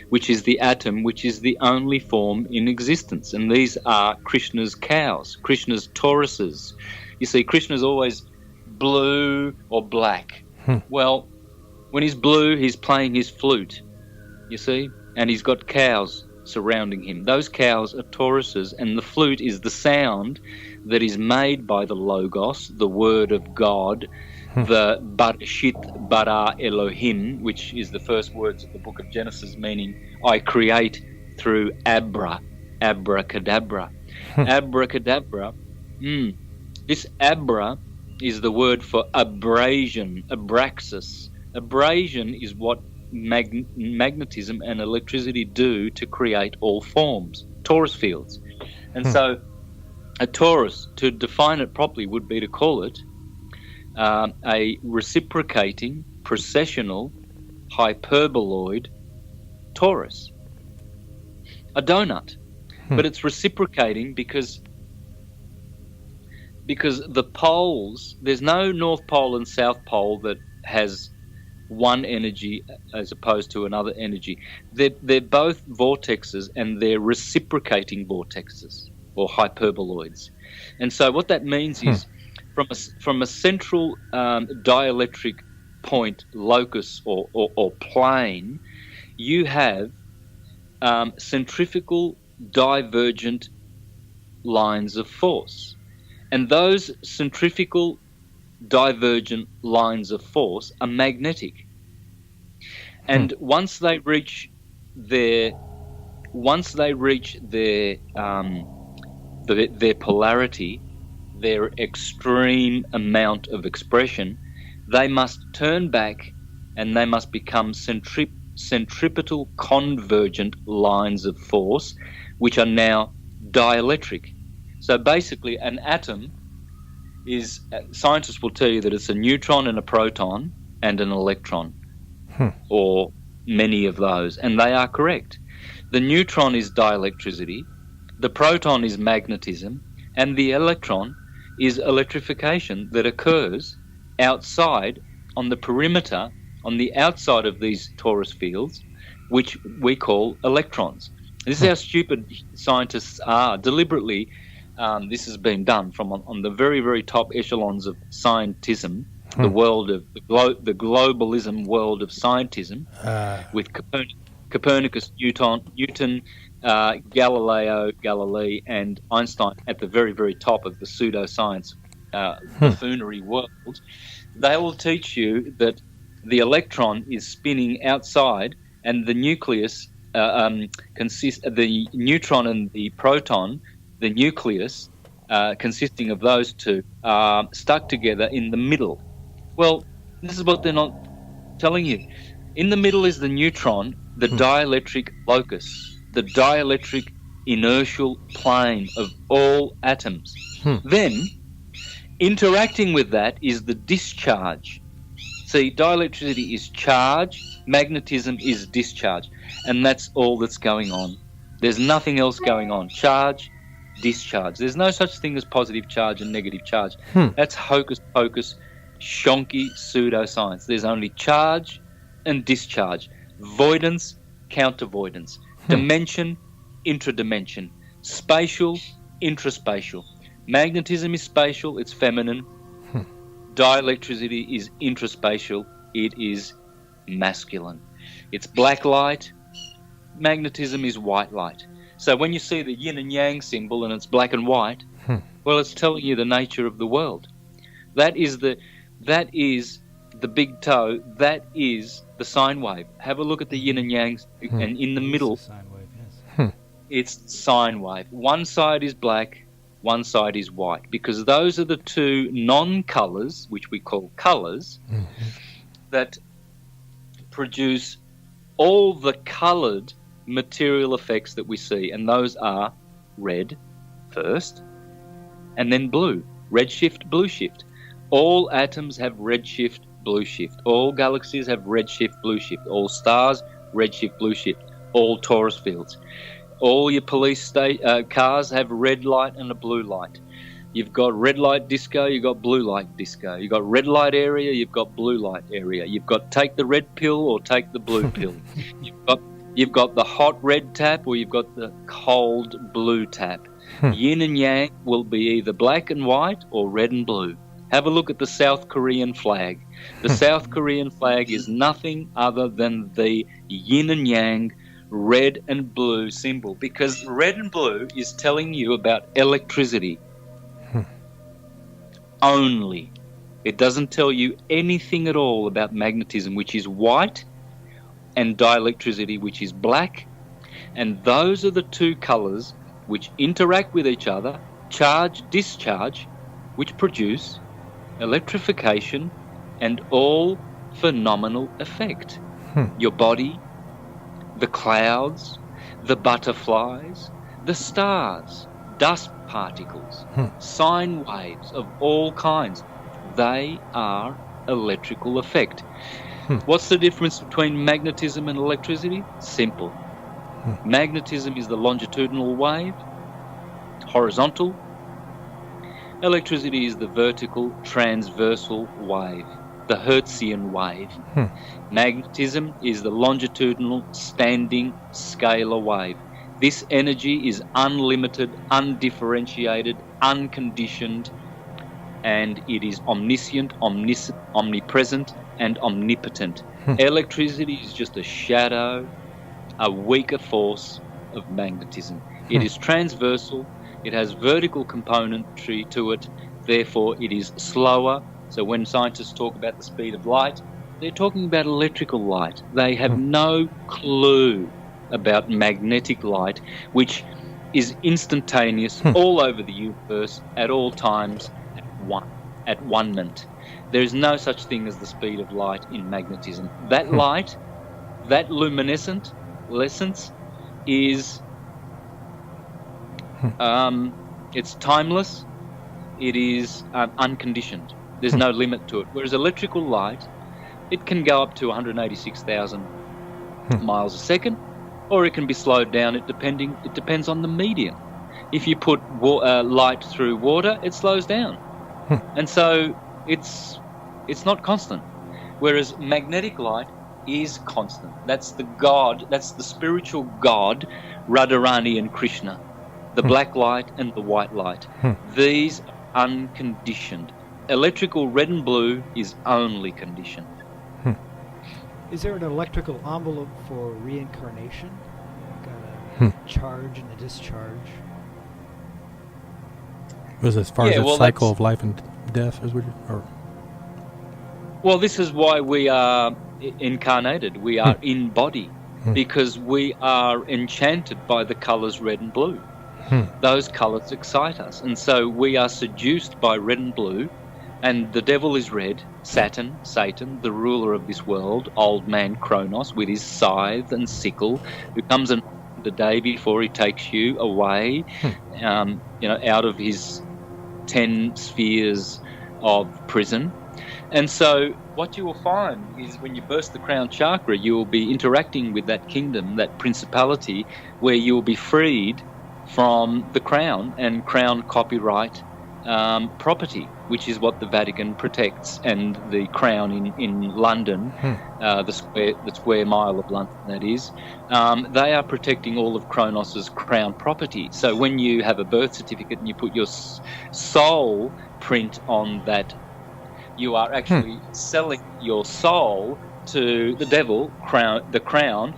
which is the atom, which is the only form in existence. And these are Krishna's cows, Krishna's toruses. You see, Krishna's always blue or black. Well, when he's blue, he's playing his flute, you see, and he's got cows surrounding him. Those cows are toruses, and the flute is the sound that is made by the Logos, the Word of God, the Barashit bara Elohim, which is the first words of the book of Genesis, meaning I create through abracadabra. Abracadabra. This abra is the word for abrasion, abraxas. Abrasion is what magnetism and electricity do to create all forms, torus fields. And so a torus, to define it properly, would be to call it a reciprocating, processional, hyperboloid torus. A donut. But it's reciprocating because the poles, there's no North Pole and South Pole that has one energy as opposed to another energy. They're both vortexes, and they're reciprocating vortexes or hyperboloids. And so what that means is from a central dielectric point, locus or plane, you have centrifugal divergent lines of force. And those centrifugal divergent lines of force are magnetic. And once they reach their polarity, their extreme amount of expression, they must turn back and they must become centripetal convergent lines of force, which are now dielectric. So basically an atom is, scientists will tell you that it's a neutron and a proton and an electron, or many of those, and they are correct. The neutron is dielectricity, the proton is magnetism, and the electron is electrification that occurs outside, on the perimeter, on the outside of these torus fields, which we call electrons. This is how stupid scientists are. Deliberately, this has been done from on the very, very top echelons of scientism, the world of the globalism world of scientism, with Copernicus, Newton, Galileo, Galilei, and Einstein at the very, very top of the pseudoscience buffoonery world. They will teach you that the electron is spinning outside, and the nucleus consists. The neutron and the proton, the nucleus, consisting of those two, are stuck together in the middle. Well, this is what they're not telling you. In the middle is the neutron, the dielectric locus, the dielectric inertial plane of all atoms. Then, interacting with that is the discharge. See, dielectricity is charge, Magnetism is discharge, and that's all that's going on. There's nothing else going on. Charge, discharge. There's no such thing as positive charge and negative charge. That's hocus pocus, shonky pseudoscience. There's only charge and discharge. Voidance, countervoidance. Dimension, intradimension. Spatial, intraspatial. Magnetism is spatial, it's feminine. Dielectricity is intraspatial, it is masculine. It's black light, magnetism is white light. So when you see the yin and yang symbol and it's black and white, well, it's telling you the nature of the world. That is the big toe, that is the sine wave. Have a look at the yin and yang, and in the middle, Sine wave, yes. it's sine wave. One side is black, one side is white, because those are the two non-colours, which we call colours, that produce all the coloured material effects that we see, and those are red first, and then blue. Red shift, blue shift. All atoms have red shift, blue shift. All galaxies have red shift, blue shift. All stars, red shift, blue shift. All torus fields. All your police cars have red light and a blue light. You've got red light disco, you've got blue light disco. You've got red light area, you've got blue light area. You've got take the red pill or take the blue pill. You've got the hot red tap or you've got the cold blue tap. Yin and yang will be either black and white or red and blue. Have a look at the South Korean flag. The South Korean flag is nothing other than the yin and yang, red and blue symbol, because red and blue is telling you about electricity only. It doesn't tell you anything at all about magnetism, which is white, and dielectricity, which is black. And those are the two colours which interact with each other, charge, discharge, which produce electrification and all phenomenal effect. Your body, the clouds, the butterflies, the stars, dust particles, sine waves of all kinds, they are electrical effect. What's the difference between magnetism and electricity? Simple. Magnetism is the longitudinal wave, horizontal. Electricity is the vertical, transversal wave, the Hertzian wave. Magnetism is the longitudinal, standing, scalar wave. This energy is unlimited, undifferentiated, unconditioned, and it is omniscient, omnipresent, and omnipotent. Electricity is just a shadow, a weaker force of magnetism. It is transversal, it has vertical componentry to it, therefore it is slower. So when scientists talk about the speed of light, they're talking about electrical light. They have no clue about magnetic light, which is instantaneous all over the universe at all times at one moment. There is no such thing as the speed of light in magnetism. That light, that luminescence is it's timeless, it is unconditioned. There's no limit to it. Whereas electrical light, it can go up to 186,000 miles a second, or it can be slowed down. It depends on the medium. If you put light through water, it slows down, and so it's not constant. Whereas magnetic light is constant. That's the God. That's the spiritual God, Radharani and Krishna, the black light and the white light. These are unconditioned. Electrical red and blue is only conditioned. Is there an electrical envelope for reincarnation? Got a charge and a discharge. Was as far as the cycle of life and death, as Well, this is why we are incarnated. We are in body because we are enchanted by the colours red and blue. Those colours excite us, and so we are seduced by red and blue. And the devil is red, Satan, the ruler of this world, old man Kronos with his scythe and sickle, who comes in the day before he takes you away, out of his 10 spheres of prison. And so what you will find is when you burst the crown chakra, you will be interacting with that kingdom, that principality, where you will be freed from the crown and crown copyright property, which is what the Vatican protects, and the crown in London, the square mile of London, that is, they are protecting all of Kronos's crown property. So when you have a birth certificate and you put your soul print on that, you are actually selling your soul to the devil, the crown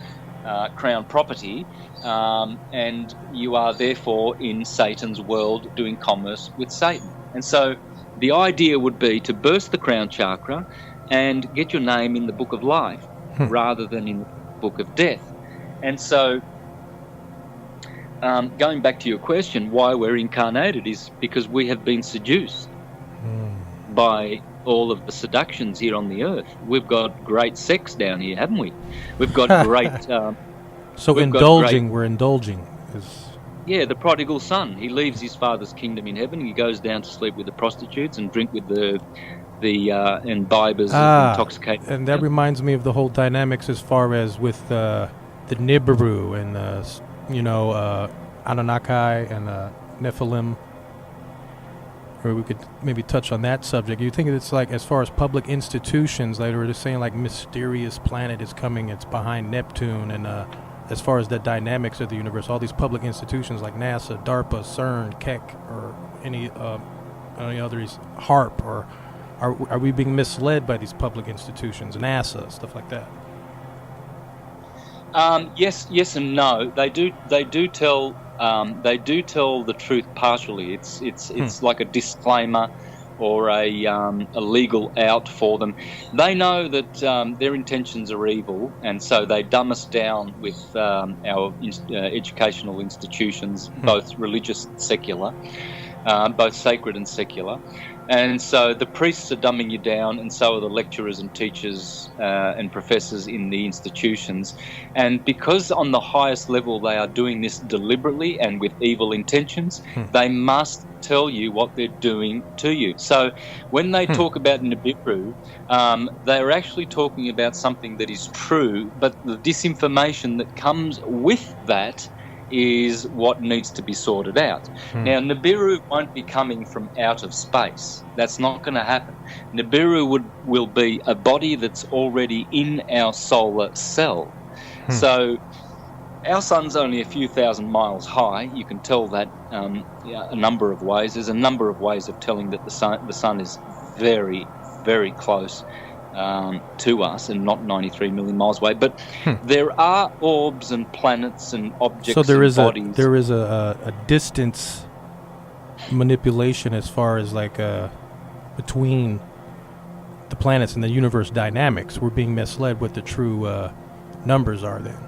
property, and you are therefore in Satan's world doing commerce with Satan. And so the idea would be to burst the crown chakra and get your name in the book of life rather than in the book of death. And so going back to your question, why we're incarnated is because we have been seduced by all of the seductions here on the earth. We've got great sex down here, haven't we? We've got great... so we're indulging. Yeah, the prodigal son. He leaves his father's kingdom in heaven. He goes down to sleep with the prostitutes and drink with the imbibers of intoxicating. And that reminds me of the whole dynamics as far as with the Nibiru and Anunnaki and Nephilim. Or we could maybe touch on that subject. You think it's like, as far as public institutions, like we're just saying, like mysterious planet is coming, it's behind Neptune, and as far as the dynamics of the universe, all these public institutions like NASA, DARPA, CERN, Keck, or any others, HARP, or are we being misled by these public institutions, NASA, stuff like that? Yes and no. They do tell the truth partially. It's like a disclaimer or a legal out for them. They know that their intentions are evil, and so they dumb us down with our educational institutions, both religious and secular, both sacred and secular. And so the priests are dumbing you down, and so are the lecturers and teachers and professors in the institutions. And because on the highest level they are doing this deliberately and with evil intentions, they must tell you what they're doing to you. So when they talk about Nibiru, they're actually talking about something that is true, but the disinformation that comes with that is what needs to be sorted out. Now, Nibiru won't be coming from out of space. That's not going to happen. Nibiru will be a body that's already in our solar cell. So our sun's only a few thousand miles high. You can tell that a number of ways. There's a number of ways of telling that the sun is very, very close to us and not 93 million miles away, but there are orbs and planets and objects. So there and is bodies. There is a distance manipulation as far as like between the planets and the universe dynamics. We're being misled what the true numbers are then.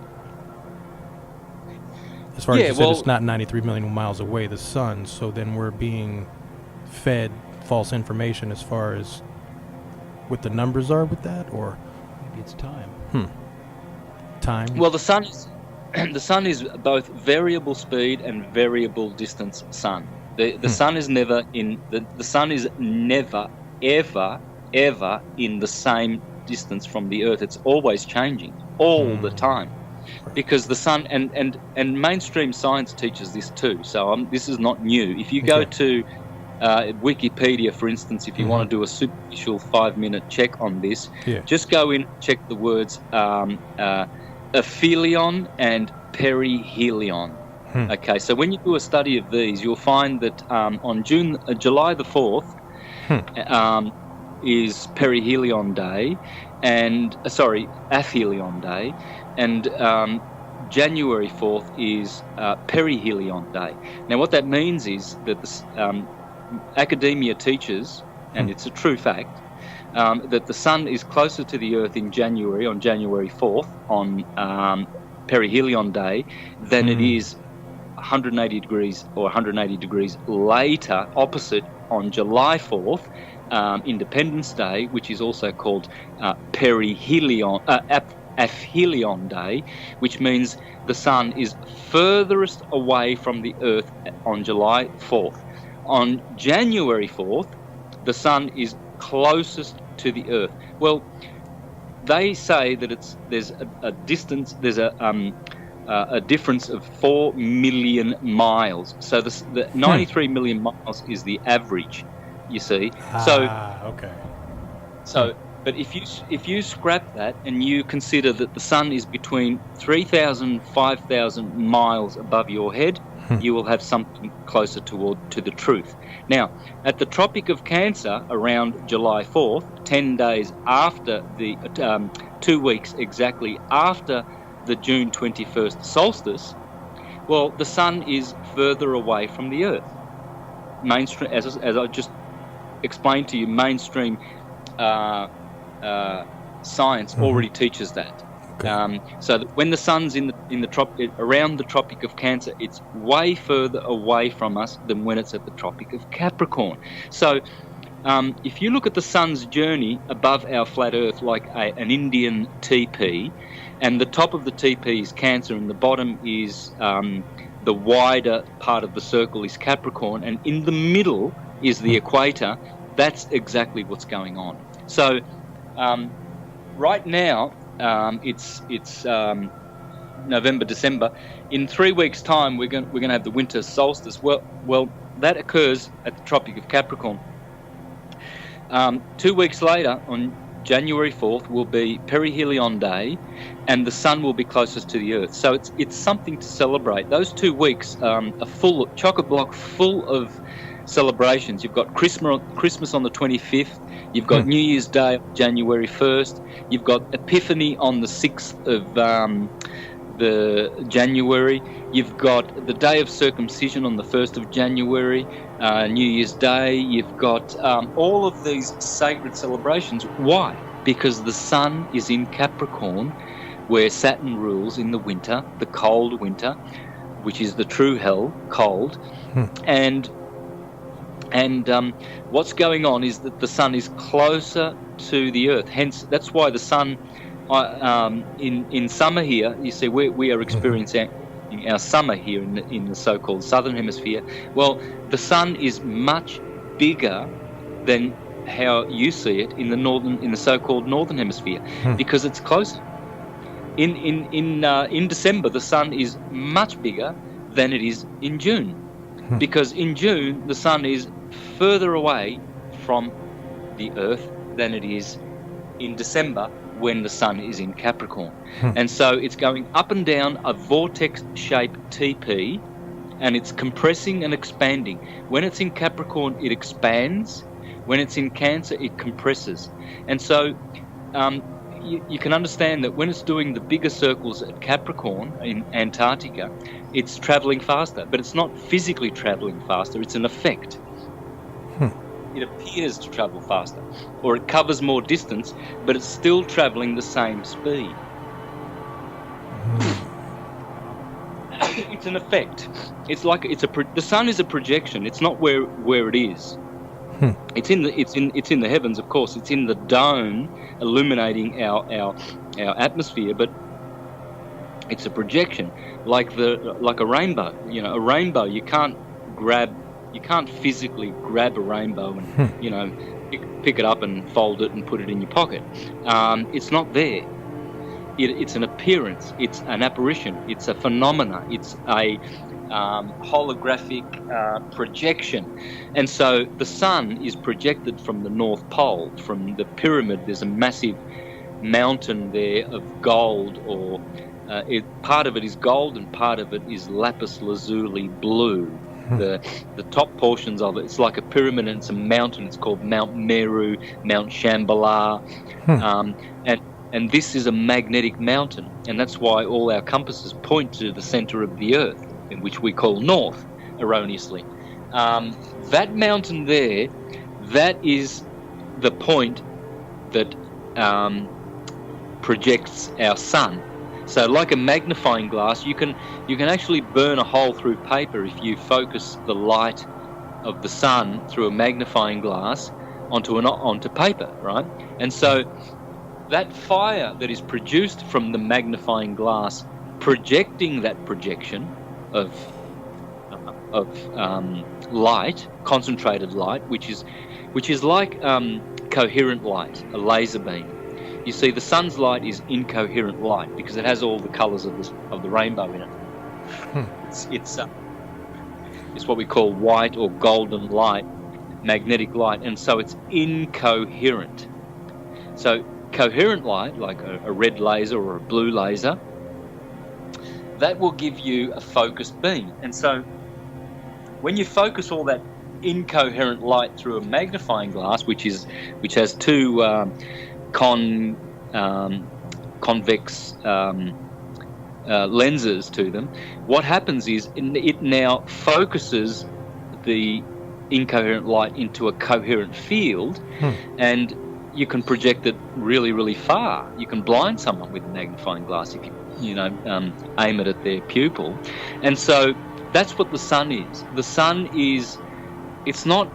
As far as you said, it's not 93 million miles away, the sun, so then we're being fed false information as far as what the numbers are with that, or maybe it's time. Time. Well, the sun is both variable speed and variable distance sun. The sun is never in the sun is never ever in the same distance from the Earth. It's always changing all the time. Because the sun and mainstream science teaches this too. So this is not new. If you go to Wikipedia, for instance, if you want to do a superficial 5-minute check on this, just go in, check the words aphelion and perihelion. Okay, so when you do a study of these, you'll find that on July the 4th is perihelion day, and aphelion day, and January 4th is perihelion day. Now, what that means is that academia teaches, and it's a true fact, that the sun is closer to the Earth in January, on January 4th, on perihelion day, than it is 180 degrees or 180 degrees later, opposite, on July 4th, Independence Day, which is also called aphelion day, which means the sun is furthest away from the Earth on July 4th. On January 4th, the sun is closest to the Earth. Well, they say that there's a distance, there's a difference of 4 million miles. So the 93 million miles is the average, you see. Okay. But if you scrap that and you consider that the sun is between 3,000, 5,000 miles above your head, you will have something closer to the truth. Now, at the Tropic of Cancer, around July 4th, 10 days after 2 weeks exactly after the June 21st solstice, well, the sun is further away from the Earth. Mainstream, as I just explained to you, mainstream science already teaches that. Okay. So that when the sun's in the around the Tropic of Cancer, it's way further away from us than when it's at the Tropic of Capricorn. So if you look at the sun's journey above our flat Earth like an Indian teepee, and the top of the teepee is Cancer and the bottom is the wider part of the circle is Capricorn, and in the middle is the equator, that's exactly what's going on. So right now, it's November, December. In 3 weeks' time, we're going to have the winter solstice. Well, that occurs at the Tropic of Capricorn. 2 weeks later, on January 4th, will be perihelion day, and the sun will be closest to the Earth. So it's something to celebrate. Those 2 weeks are full, chock-a-block full of celebrations. You've got Christmas on the 25th. You've got New Year's Day, January 1st. You've got Epiphany on the 6th of the January. You've got the Day of Circumcision on the 1st of January, New Year's Day. You've got all of these sacred celebrations. Why? Because the sun is in Capricorn, where Saturn rules in the winter, the cold winter, which is the true hell, cold. And what's going on is that the sun is closer to the Earth. Hence, that's why the sun, in summer here, you see, we are experiencing our summer here in the so-called southern hemisphere. Well, the sun is much bigger than how you see it in the so-called northern hemisphere, because it's closer. In December, the sun is much bigger than it is in June, because in June the sun is further away from the Earth than it is in December when the sun is in Capricorn. And so it's going up and down a vortex-shaped TP, and it's compressing and expanding. When it's in Capricorn, it expands. When it's in Cancer, it compresses. And so you can understand that when it's doing the bigger circles at Capricorn in Antarctica, it's travelling faster, but it's not physically travelling faster, it's an effect. It appears to travel faster, or it covers more distance, but it's still travelling the same speed. It's an effect. It's like the sun is a projection. It's not where it is. It's in the heavens, of course. It's in the dome, illuminating our atmosphere, but it's a projection, like a rainbow. You know, a rainbow you can't physically grab a rainbow and pick it up and fold it and put it in your pocket. It's not there. It's an appearance. It's an apparition. It's a phenomena. It's a holographic projection. And so the sun is projected from the North Pole, from the pyramid. There's a massive mountain there of gold, or part of it is gold and part of it is lapis lazuli blue. The top portions of it, it's like a pyramid, and it's a mountain. It's called Mount Meru, Mount Shambhala, and this is a magnetic mountain, and that's why all our compasses point to the center of the Earth, in which we call north, erroneously. That mountain there, that is the point that projects our sun. So like a magnifying glass, you can actually burn a hole through paper if you focus the light of the sun through a magnifying glass onto paper, right? And so that fire that is produced from the magnifying glass, projecting that projection of light, concentrated light, which is like incoherent light, a laser beam. You see, the sun's light is incoherent light because it has all the colours of the rainbow in it. It's what we call white or golden light, magnetic light, and so it's incoherent. So coherent light, like a red laser or a blue laser, that will give you a focused beam. And so when you focus all that incoherent light through a magnifying glass, which has two convex lenses to them, what happens is it now focuses the incoherent light into a coherent field, and you can project it really, really far. You can blind someone with a magnifying glass if you aim it at their pupil. And so that's what the sun is. The sun is, it's not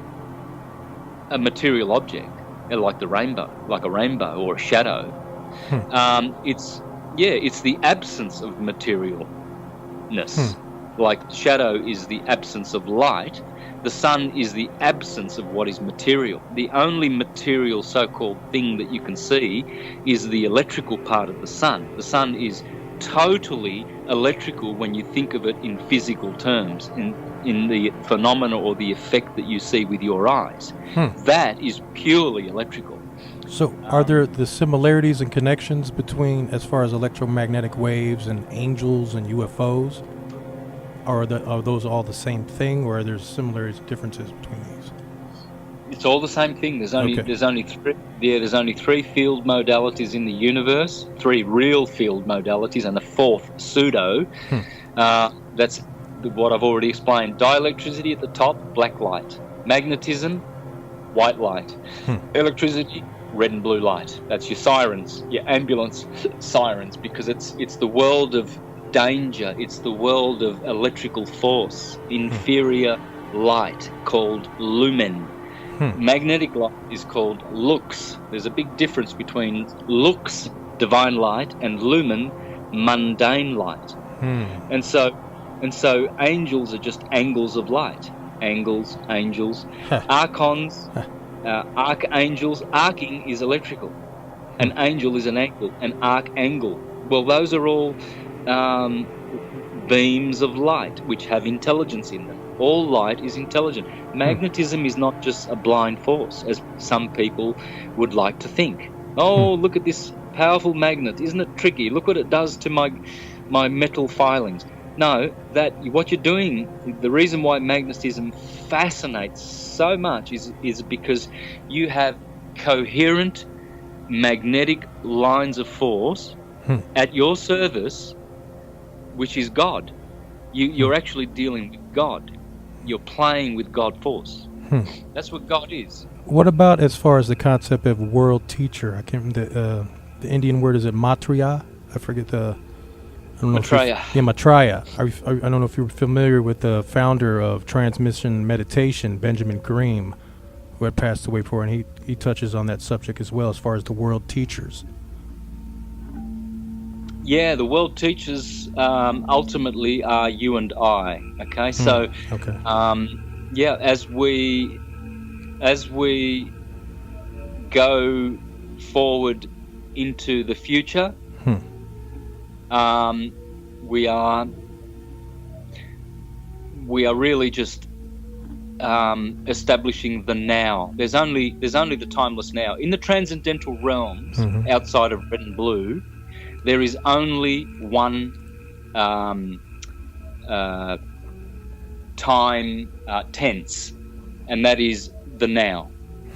a material object like a rainbow or a shadow. It's the absence of materialness. Like shadow is the absence of light. The sun is the absence of what is material. The only material so-called thing that you can see is the electrical part of the sun. The sun is totally electrical when you think of it in physical terms, in the phenomena or the effect that you see with your eyes. That is purely electrical. So are there the similarities and connections between, as far as electromagnetic waves and angels and UFOs? Are those all the same thing, or are there similarities and differences between these? It's all the same thing. There's only three field modalities in the universe, three real field modalities, and a fourth pseudo. That's what I've already explained. Dielectricity at the top, black light. Magnetism, white light. Electricity, red and blue light. That's your sirens, your ambulance sirens, because it's the world of danger. It's the world of electrical force, inferior light called lumen. Magnetic light is called lux. There's a big difference between lux, divine light, and lumen, mundane light. And so angels are just angles of light. Angels. Archons, archangels. Arcing is electrical. An angel is an angle, an archangel. Well, those are all beams of light which have intelligence in them. All light is intelligent. Magnetism is not just a blind force, as some people would like to think. Oh, look at this powerful magnet. Isn't it tricky? Look what it does to my metal filings. No, what you're doing, the reason why magnetism fascinates so much is because you have coherent magnetic lines of force at your service, which is God. You're actually dealing with God. You're playing with God force. That's what God is. What about as far as the concept of world teacher? I can't remember the Indian word. Is it Maitreya? I forget the. I don't know. Maitreya. Maitreya. I don't know if you're familiar with the founder of Transmission Meditation, Benjamin Green, who had passed away before, and he touches on that subject as well, as far as the world teachers. Yeah, the world teachers ultimately are you and I. Okay, so as we go forward into the future, we are really just establishing the now. There's only the timeless now. In the transcendental realms, outside of red and blue, there is only one time tense, and that is the now.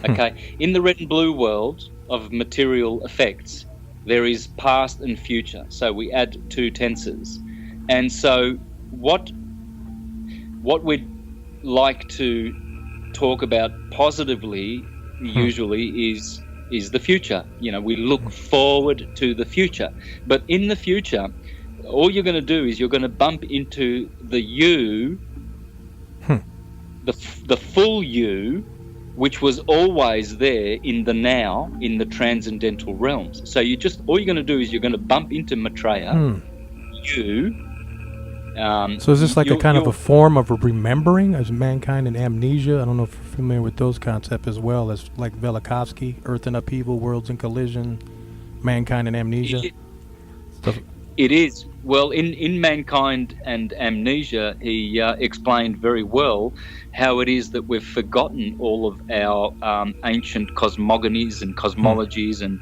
Okay? In the red and blue world of material effects, there is past and future. So we add two tenses. And so what we'd like to talk about positively usually is the future. We look forward to the future. But in the future, all you're going to do is you're going to bump into the you, the full you, which was always there in the now, in the transcendental realms. So all you're going to do is you're going to bump into Maitreya, you, So is this like a kind of a form of a remembering as mankind and amnesia? I don't know if you're familiar with those concepts as well as like Velikovsky, Earth and Upheaval, Worlds in Collision, Mankind and Amnesia. It is. Well, in Mankind and Amnesia, he explained very well how it is that we've forgotten all of our ancient cosmogonies and cosmologies and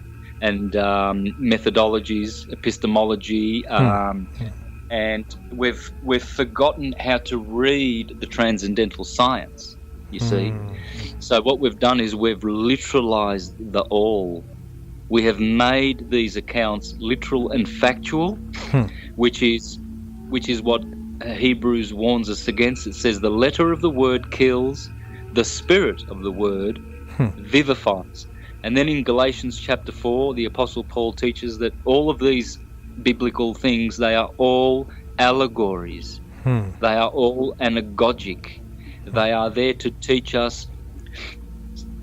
methodologies, epistemology, and we've forgotten how to read the transcendental science, you see. So what we've done is we've literalized the all. We have made these accounts literal and factual, which is what Hebrews warns us against. It says the letter of the word kills, the spirit of the word vivifies. And then in Galatians chapter 4, the Apostle Paul teaches that all of these biblical things, they are all allegories. They are all anagogic. They are there to teach us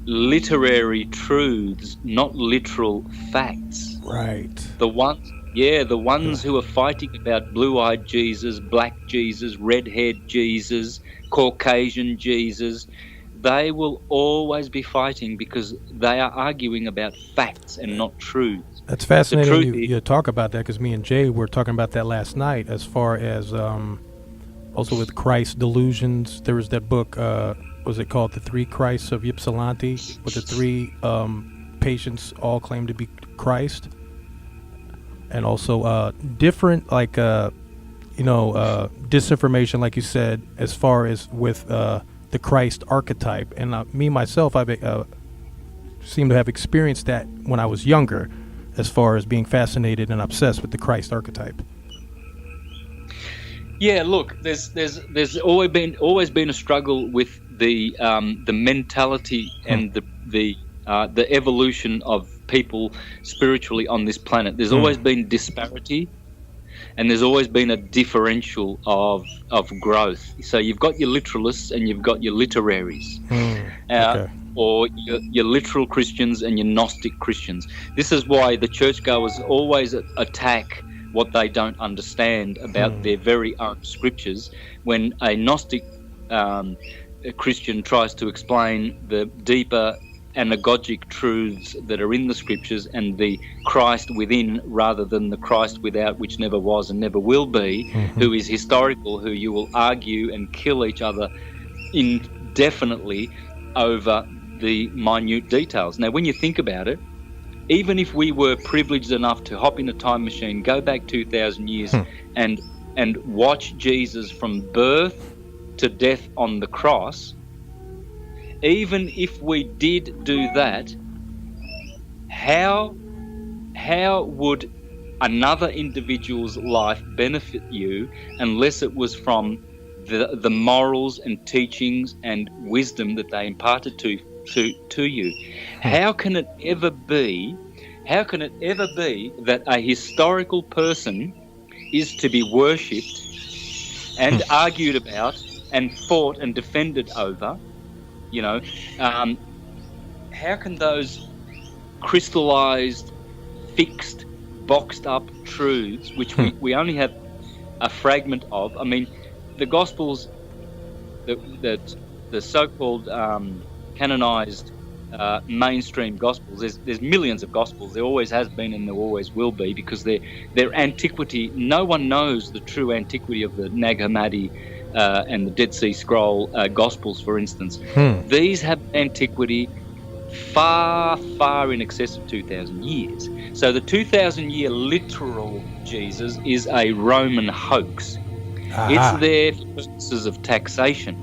literary truths, not literal facts. Right. The ones who are fighting about blue-eyed Jesus, black Jesus, red-haired Jesus, Caucasian Jesus, they will always be fighting because they are arguing about facts and not truths. That's fascinating you talk about that, because me and Jay were talking about that last night as far as also with Christ delusions. There was that book, was it called The Three Christs of Ypsilanti, with the three patients all claim to be Christ. And also different, like, disinformation, like you said, as far as with the Christ archetype. And me, myself, I seem to have experienced that when I was younger, as far as being fascinated and obsessed with the Christ archetype. Yeah, look, there's always been a struggle with the mentality and the evolution of people spiritually on this planet. There's always been disparity, and there's always been a differential of growth. So you've got your literalists and you've got your literaries, or your literal Christians and your Gnostic Christians. This is why the churchgoers always attack what they don't understand about their very own scriptures. When a Gnostic Christian tries to explain the deeper anagogic truths that are in the scriptures and the Christ within rather than the Christ without, which never was and never will be, who is historical, who you will argue and kill each other indefinitely over the minute details. Now, when you think about it, even if we were privileged enough to hop in a time machine, go back 2,000 years and watch Jesus from birth to death on the cross, even if we did do that, how would another individual's life benefit you unless it was from the morals and teachings and wisdom that they imparted to you? How can it ever be that a historical person is to be worshipped and argued about and fought and defended over? How can those crystallized, fixed, boxed up truths, which we only have a fragment of? I mean, the Gospels, the so-called canonized mainstream Gospels, there's millions of Gospels. There always has been and there always will be, because their antiquity, no one knows the true antiquity of the Nag Hammadi and the Dead Sea Scroll Gospels, for instance. These have antiquity far, far in excess of 2,000 years. So the 2,000-year literal Jesus is a Roman hoax. It's there for purposes of taxation.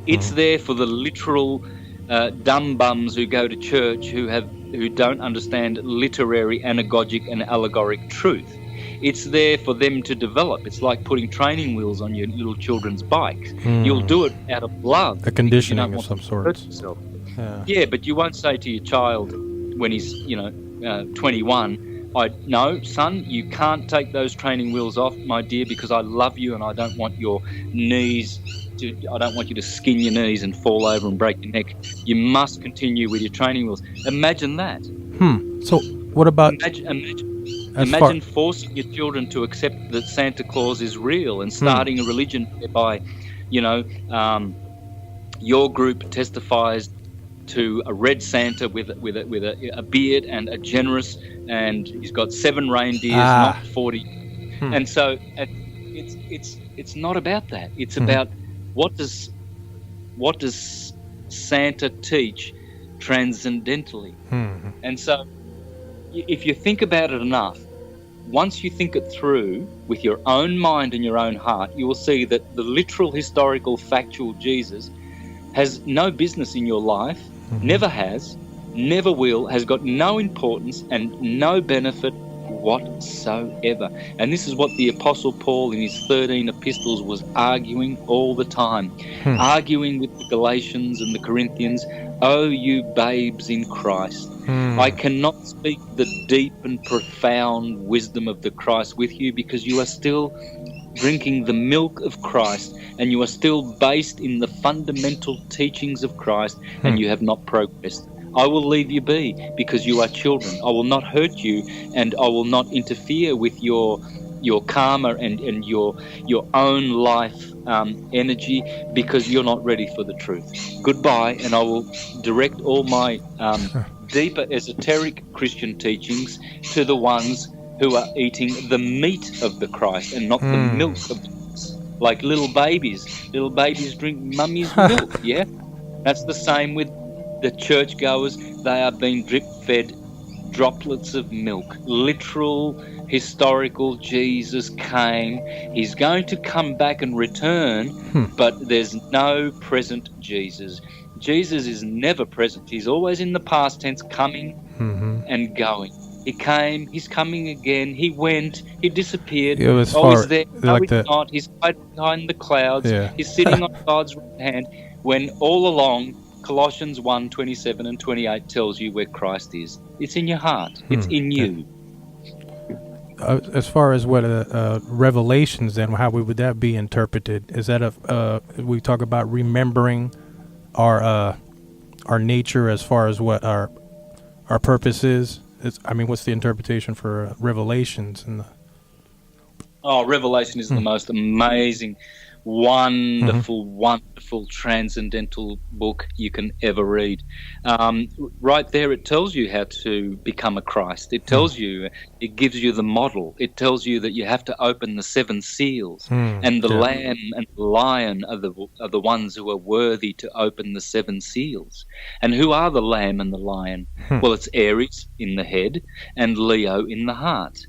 It's there for the literal dumb bums who go to church who don't understand literary, anagogic, and allegoric truth. It's there for them to develop. It's like putting training wheels on your little children's bikes. You'll do it out of love. A conditioning of some sort. Yeah, but you won't say to your child when he's 21, no, son, you can't take those training wheels off, my dear, because I love you and I don't want your knees I don't want you to skin your knees and fall over and break your neck. You must continue with your training wheels. Imagine that. So what about... Imagine Imagine forcing your children to accept that Santa Claus is real and starting a religion whereby, your group testifies to a red Santa with a beard and a generous, and he's got 7 reindeers, not 40. And so it's not about that. It's about what does Santa teach transcendentally. And so if you think about it enough, once you think it through with your own mind and your own heart, you will see that the literal, historical, factual Jesus has no business in your life, never has, never will, has got no importance and no benefit whatsoever. And this is what the Apostle Paul in his 13 epistles was arguing all the time, arguing with the Galatians and the Corinthians. Oh, you babes in Christ, I cannot speak the deep and profound wisdom of the Christ with you because you are still drinking the milk of Christ and you are still based in the fundamental teachings of Christ and you have not progressed. I will leave you be because you are children. I will not hurt you and I will not interfere with your karma and your own life energy because you're not ready for the truth. Goodbye, and I will direct all my deeper esoteric Christian teachings to the ones who are eating the meat of the Christ and not the milk of the Christ. Like little babies. Little babies drink mummy's milk, yeah? That's the same with the churchgoers. They are being drip-fed droplets of milk. Literal, historical Jesus came. He's going to come back and return, but there's no present Jesus. Jesus is never present. He's always in the past tense, coming and going. He came, he's coming again, he went, he disappeared. He's there, no, he's not. He's hiding behind the clouds. Yeah. He's sitting on God's right hand, when all along Colossians 1:27 and 28 tells you where Christ is. It's in your heart. It's in you. As far as what Revelations, then, how would that be interpreted? Is that we talk about remembering our nature as far as what our purpose is? What's the interpretation for Revelations? Revelation is the most amazing, wonderful, transcendental book you can ever read. Right there, it tells you how to become a Christ. It tells you, it gives you the model. It tells you that you have to open the 7 seals, and the lamb and the lion are the ones who are worthy to open the 7 seals. And who are the lamb and the lion? Well, it's Aries in the head and Leo in the heart.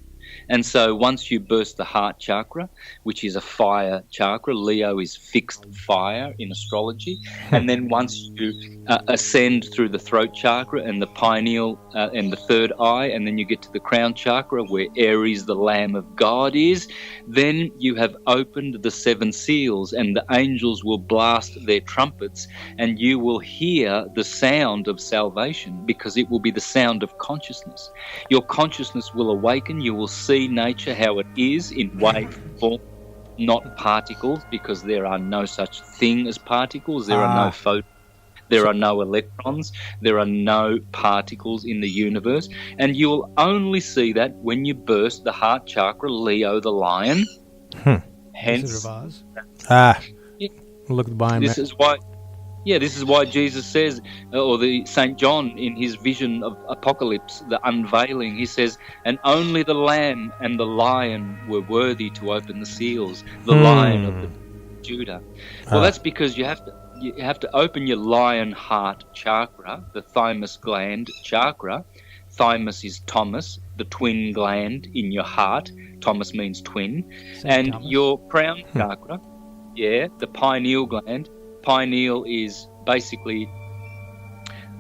And so once you burst the heart chakra, which is a fire chakra, Leo is fixed fire in astrology, and then once you ascend through the throat chakra and the pineal and the third eye, and then you get to the crown chakra where Aries, the Lamb of God, is, then you have opened the 7 seals, and the angels will blast their trumpets, and you will hear the sound of salvation, because it will be the sound of consciousness. Your consciousness will awaken. You will see nature how it is in wave form, not particles, because there are no such thing as particles. There are no photons. There are no electrons. There are no particles in the universe. And you will only see that when you burst the heart chakra, Leo the lion. Hence, look behind this is why. Yeah, this is why Jesus says, or the St. John in his vision of Apocalypse, the unveiling, he says, and only the lamb and the lion were worthy to open the seals, the lion of the Judah. Well, that's because you have to open your lion heart chakra, the thymus gland chakra. Thymus is Thomas, the twin gland in your heart. Thomas means twin. And Thomas. Your crown chakra, the pineal gland. Pineal is basically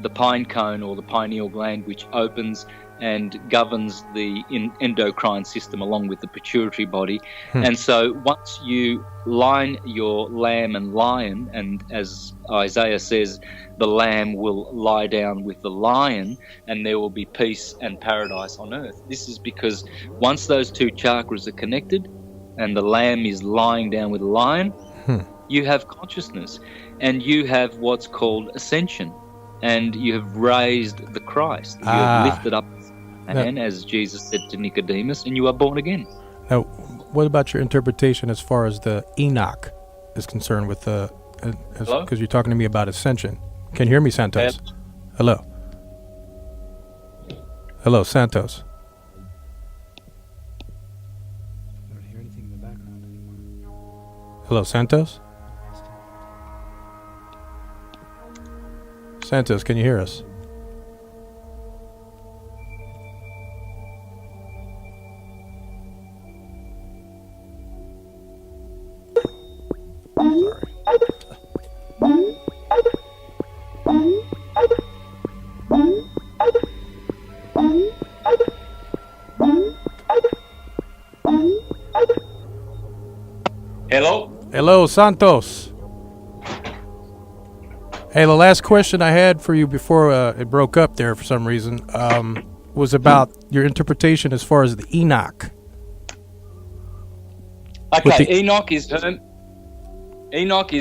the pine cone or the pineal gland, which opens and governs the endocrine system along with the pituitary body. And so once you line your lamb and lion, and as Isaiah says, the lamb will lie down with the lion and there will be peace and paradise on earth. This is because once those 2 chakras are connected and the lamb is lying down with the lion, you have consciousness, and you have what's called ascension, and you have raised the Christ. You have lifted up man, as Jesus said to Nicodemus, and you are born again. Now, what about your interpretation as far as the Enoch is concerned with the... Because you're talking to me about ascension. Can you hear me, Santos? Hello. Hello, Santos. I don't hear anything in the background anymore. Hello, Santos? Santos, can you hear us? Hello? Hello, Santos. Hey, the last question I had for you before it broke up there for some reason was about your interpretation as far as the Enoch. Okay, Enoch is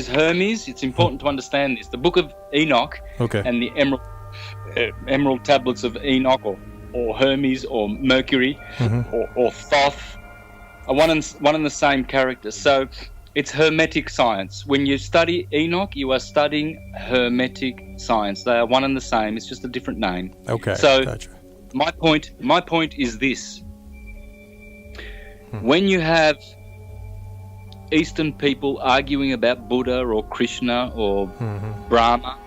Hermes. It's important to understand this. The book of Enoch and the emerald tablets of Enoch or Hermes or Mercury or Thoth are one and the same character. So it's Hermetic science. When you study Enoch, you are studying Hermetic science. They are one and the same. It's just a different name. Okay. So gotcha. my point is this. When you have Eastern people arguing about Buddha or Krishna or Brahma,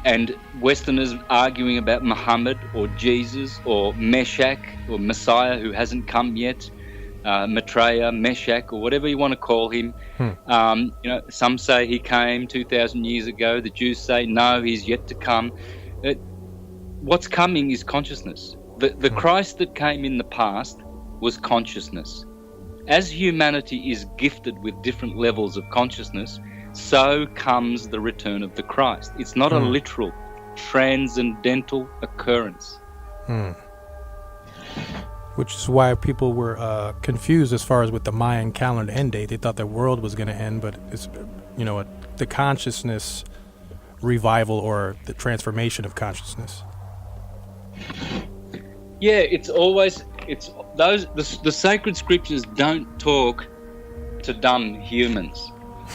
and Westerners arguing about Muhammad or Jesus or Meshach or Messiah who hasn't come yet, Maitreya, Meshach, or whatever you want to call him. Some say he came 2,000 years ago. The Jews say no, he's yet to come. What's coming is consciousness. The Christ that came in the past was consciousness. As humanity is gifted with different levels of consciousness, so comes the return of the Christ. It's not a literal, transcendental occurrence. Which is why people were confused as far as with the Mayan calendar end date. They thought the world was going to end, but it's, the consciousness revival or the transformation of consciousness. Yeah, the sacred scriptures don't talk to dumb humans.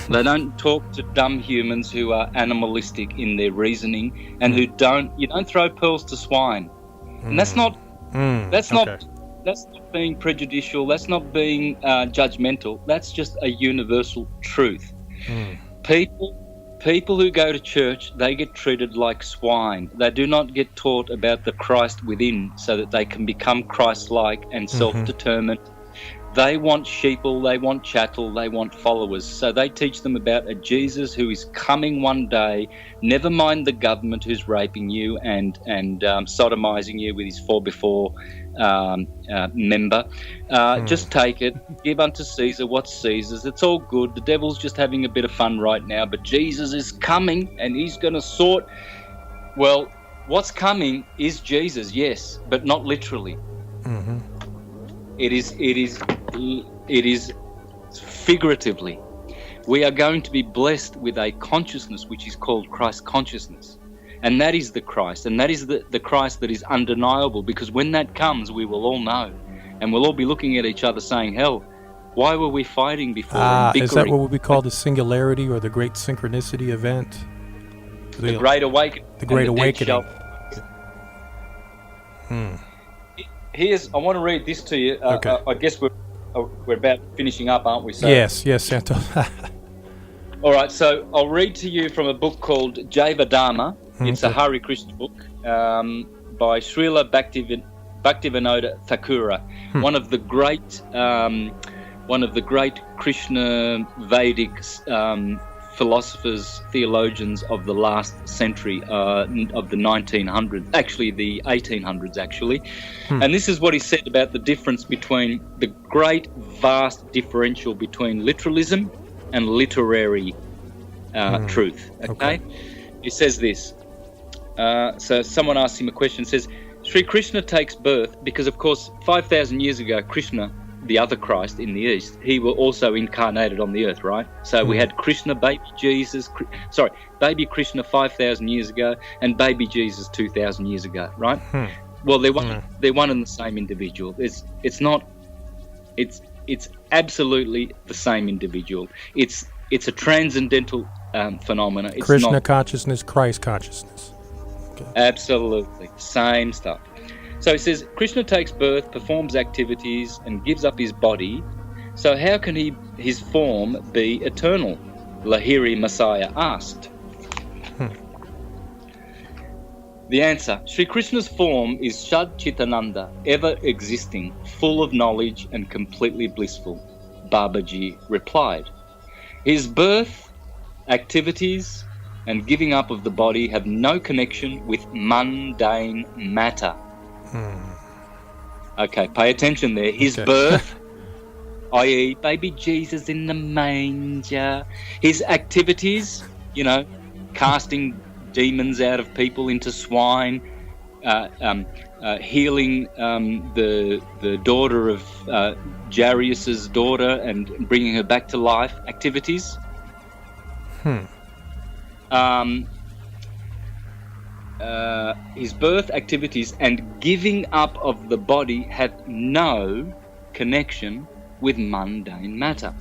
They don't talk to dumb humans who are animalistic in their reasoning and you don't throw pearls to swine. And that's not being prejudicial. That's not being judgmental. That's just a universal truth. People who go to church, they get treated like swine. They do not get taught about the Christ within so that they can become Christ-like and self-determined. They want sheeple, they want chattel, they want followers. So they teach them about a Jesus who is coming one day. Never mind the government who's raping you and sodomizing you with his 4x4 member. Just take it. Give unto Caesar what's Caesar's. It's all good. The devil's just having a bit of fun right now. But Jesus is coming and he's going to sort... Well, what's coming is Jesus, yes, but not literally. It is figuratively. We are going to be blessed with a consciousness which is called Christ consciousness. And that is the Christ. And that is the Christ that is undeniable, because when that comes, we will all know. And we'll all be looking at each other saying, hell, why were we fighting before? Is that what we call the singularity or the great synchronicity event? The Great Awakening. The Great Awakening. I want to read this to you. Okay. I guess we're about finishing up, aren't we? So, yes, Santos. All right, so I'll read to you from a book called Jaiva Dharma. It's a Hare Krishna book by Srila Bhaktivinoda Thakura, one of the great Krishna Vedic philosophers, theologians of the last century, of the 1900s, actually the 1800s, actually. And this is what he said about the difference between the great, vast differential between literalism and literary truth. Okay? He says this. So someone asked him a question, says, Sri Krishna takes birth because, of course, 5,000 years ago, Krishna, the other Christ in the East, he were also incarnated on the earth, right? So we had Krishna, baby Krishna 5,000 years ago and baby Jesus 2,000 years ago, right? Well, they're one and the same individual. It's not. It's absolutely the same individual. It's a transcendental phenomena. It's Krishna not consciousness, Christ consciousness. Okay. Absolutely same stuff. So it says Krishna takes birth, performs activities, and gives up his body. So how can his form be eternal? Lahiri Messiah asked. The answer, Sri Krishna's form is Shad Chitananda, ever existing, full of knowledge and completely blissful. Babaji replied. His birth, activities, and giving up of the body have no connection with mundane matter. Okay, pay attention there. His birth, i.e. baby Jesus in the manger. His activities, casting demons out of people into swine, healing the daughter of Jairus' daughter and bringing her back to life. Activities. His birth, activities, and giving up of the body have no connection with mundane matter.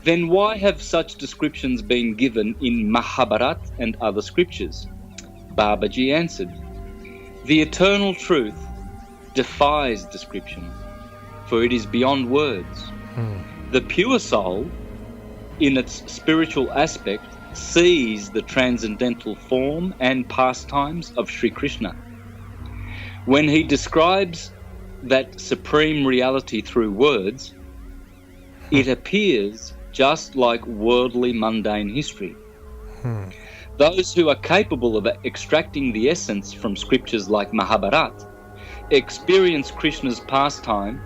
Then why have such descriptions been given in Mahabharata and other scriptures? Babaji answered, the eternal truth defies description, for it is beyond words. The pure soul, in its spiritual aspect, sees the transcendental form and pastimes of Sri Krishna. When he describes that supreme reality through words, it appears just like worldly mundane history. Those who are capable of extracting the essence from scriptures like Mahabharata experience Krishna's pastimes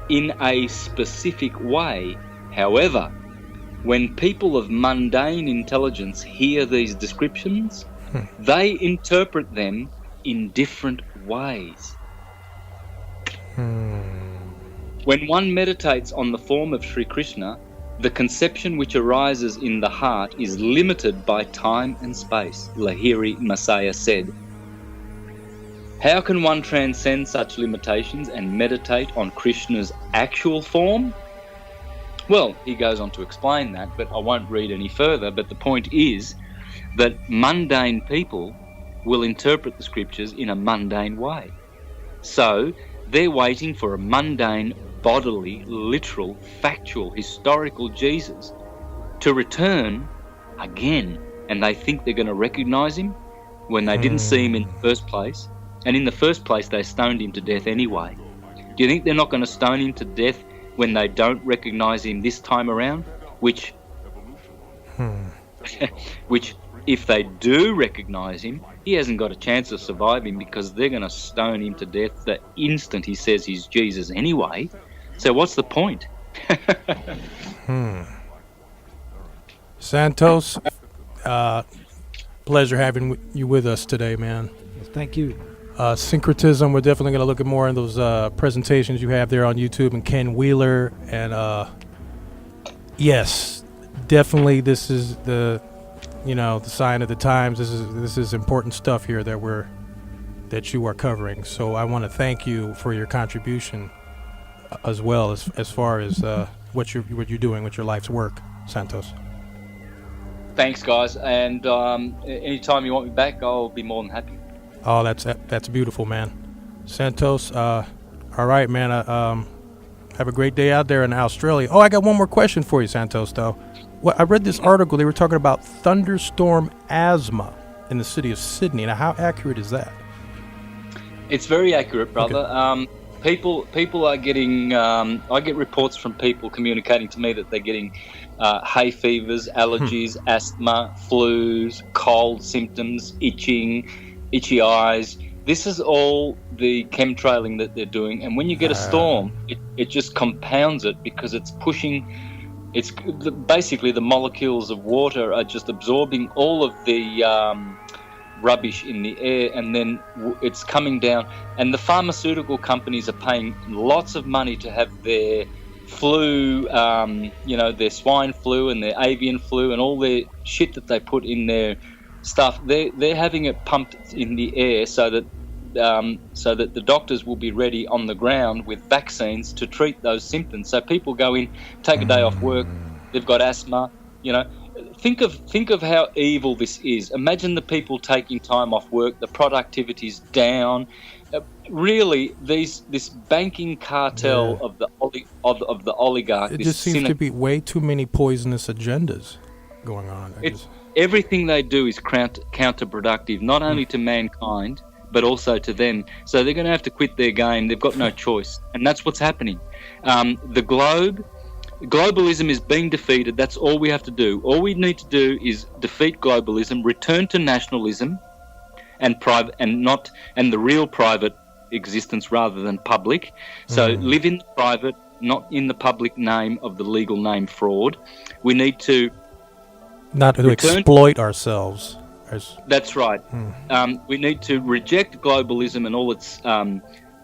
in a specific way. However, when people of mundane intelligence hear these descriptions, they interpret them in different ways. When one meditates on the form of Sri Krishna, the conception which arises in the heart is limited by time and space, Lahiri Messiah said. How can one transcend such limitations and meditate on Krishna's actual form? Well, he goes on to explain that, but I won't read any further. But the point is that mundane people will interpret the scriptures in a mundane way. So they're waiting for a mundane, bodily, literal, factual, historical Jesus to return again. And they think they're going to recognize him when they didn't see him in the first place. And in the first place, they stoned him to death anyway. Do you think they're not going to stone him to death when they don't recognize him this time around? Which if they do recognize him, he hasn't got a chance of surviving, because they're going to stone him to death the instant he says he's Jesus anyway. So what's the point? Santos, pleasure having you with us today, man. Thank you. Syncretism, we're definitely going to look at more in those presentations you have there on YouTube, and Ken Wheeler. And yes, definitely this is the sign of the times. This is important stuff here that you are covering. So I want to thank you for your contribution as well as far as what you're doing with your life's work, Santos. Thanks, guys. And anytime you want me back, I'll be more than happy. Oh, that's beautiful, man. Santos, all right, man. Have a great day out there in Australia. Oh, I got one more question for you, Santos, though. Well, I read this article. They were talking about thunderstorm asthma in the city of Sydney. Now, how accurate is that? It's very accurate, brother. Okay. People are getting... I get reports from people communicating to me that they're getting hay fevers, allergies, asthma, flus, cold symptoms, itchy eyes. This is all the chemtrailing that they're doing. And when you get a storm, it just compounds it, because it's pushing... basically the molecules of water are just absorbing all of the rubbish in the air, and then it's coming down. And the pharmaceutical companies are paying lots of money to have their flu, their swine flu and their avian flu and all their shit that they put in their stuff, they're having it pumped in the air so that the doctors will be ready on the ground with vaccines to treat those symptoms. So people go in, take a day off work, they've got asthma, you know. Think of how evil this is. Imagine the people taking time off work, the productivity's down. Really, this banking cartel of the oligarch. It just seems to be way too many poisonous agendas going on. Everything they do is counterproductive, not only to mankind, but also to them. So they're going to have to quit their game. They've got no choice. And that's what's happening. Globalism is being defeated. That's all we have to do. All we need to do is defeat globalism, return to nationalism and the real private existence rather than public. So live in the private, not in the public name of the legal name fraud. We need to not to exploit ourselves. That's right. We need to reject globalism and all its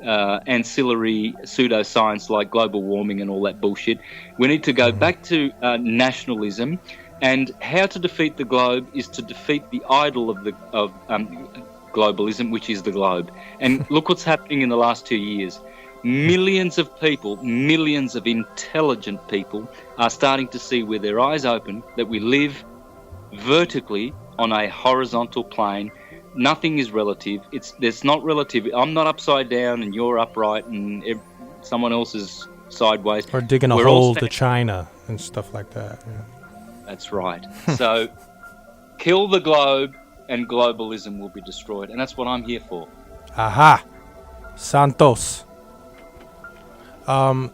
ancillary pseudoscience like global warming and all that bullshit. We need to go back to nationalism, and how to defeat the globe is to defeat the idol of globalism, which is the globe. And look what's happening in the last 2 years. Millions of people, millions of intelligent people are starting to see with their eyes open that we live vertically on a horizontal plane. Nothing is relative. There's not relative. I'm not upside down and you're upright and someone else is sideways. Or digging a hole to China and stuff like that. Yeah. That's right. So kill the globe and globalism will be destroyed. And that's what I'm here for. Aha. Santos. We're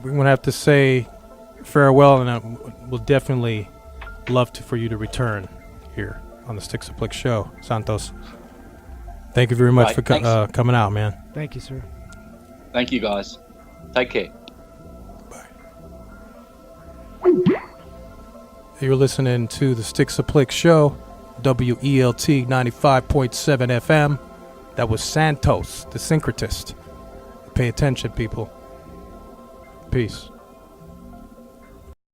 going to have to say farewell, and we'll definitely love for you to return here on the Sticks of Plick show, Santos. Thank you very much for coming out, man. Thank you, sir. Thank you, guys. Take care. Bye. You're listening to the Sticks of Plick show, WELT 95.7 FM. That was Santos, the syncretist. Pay attention, people. Peace.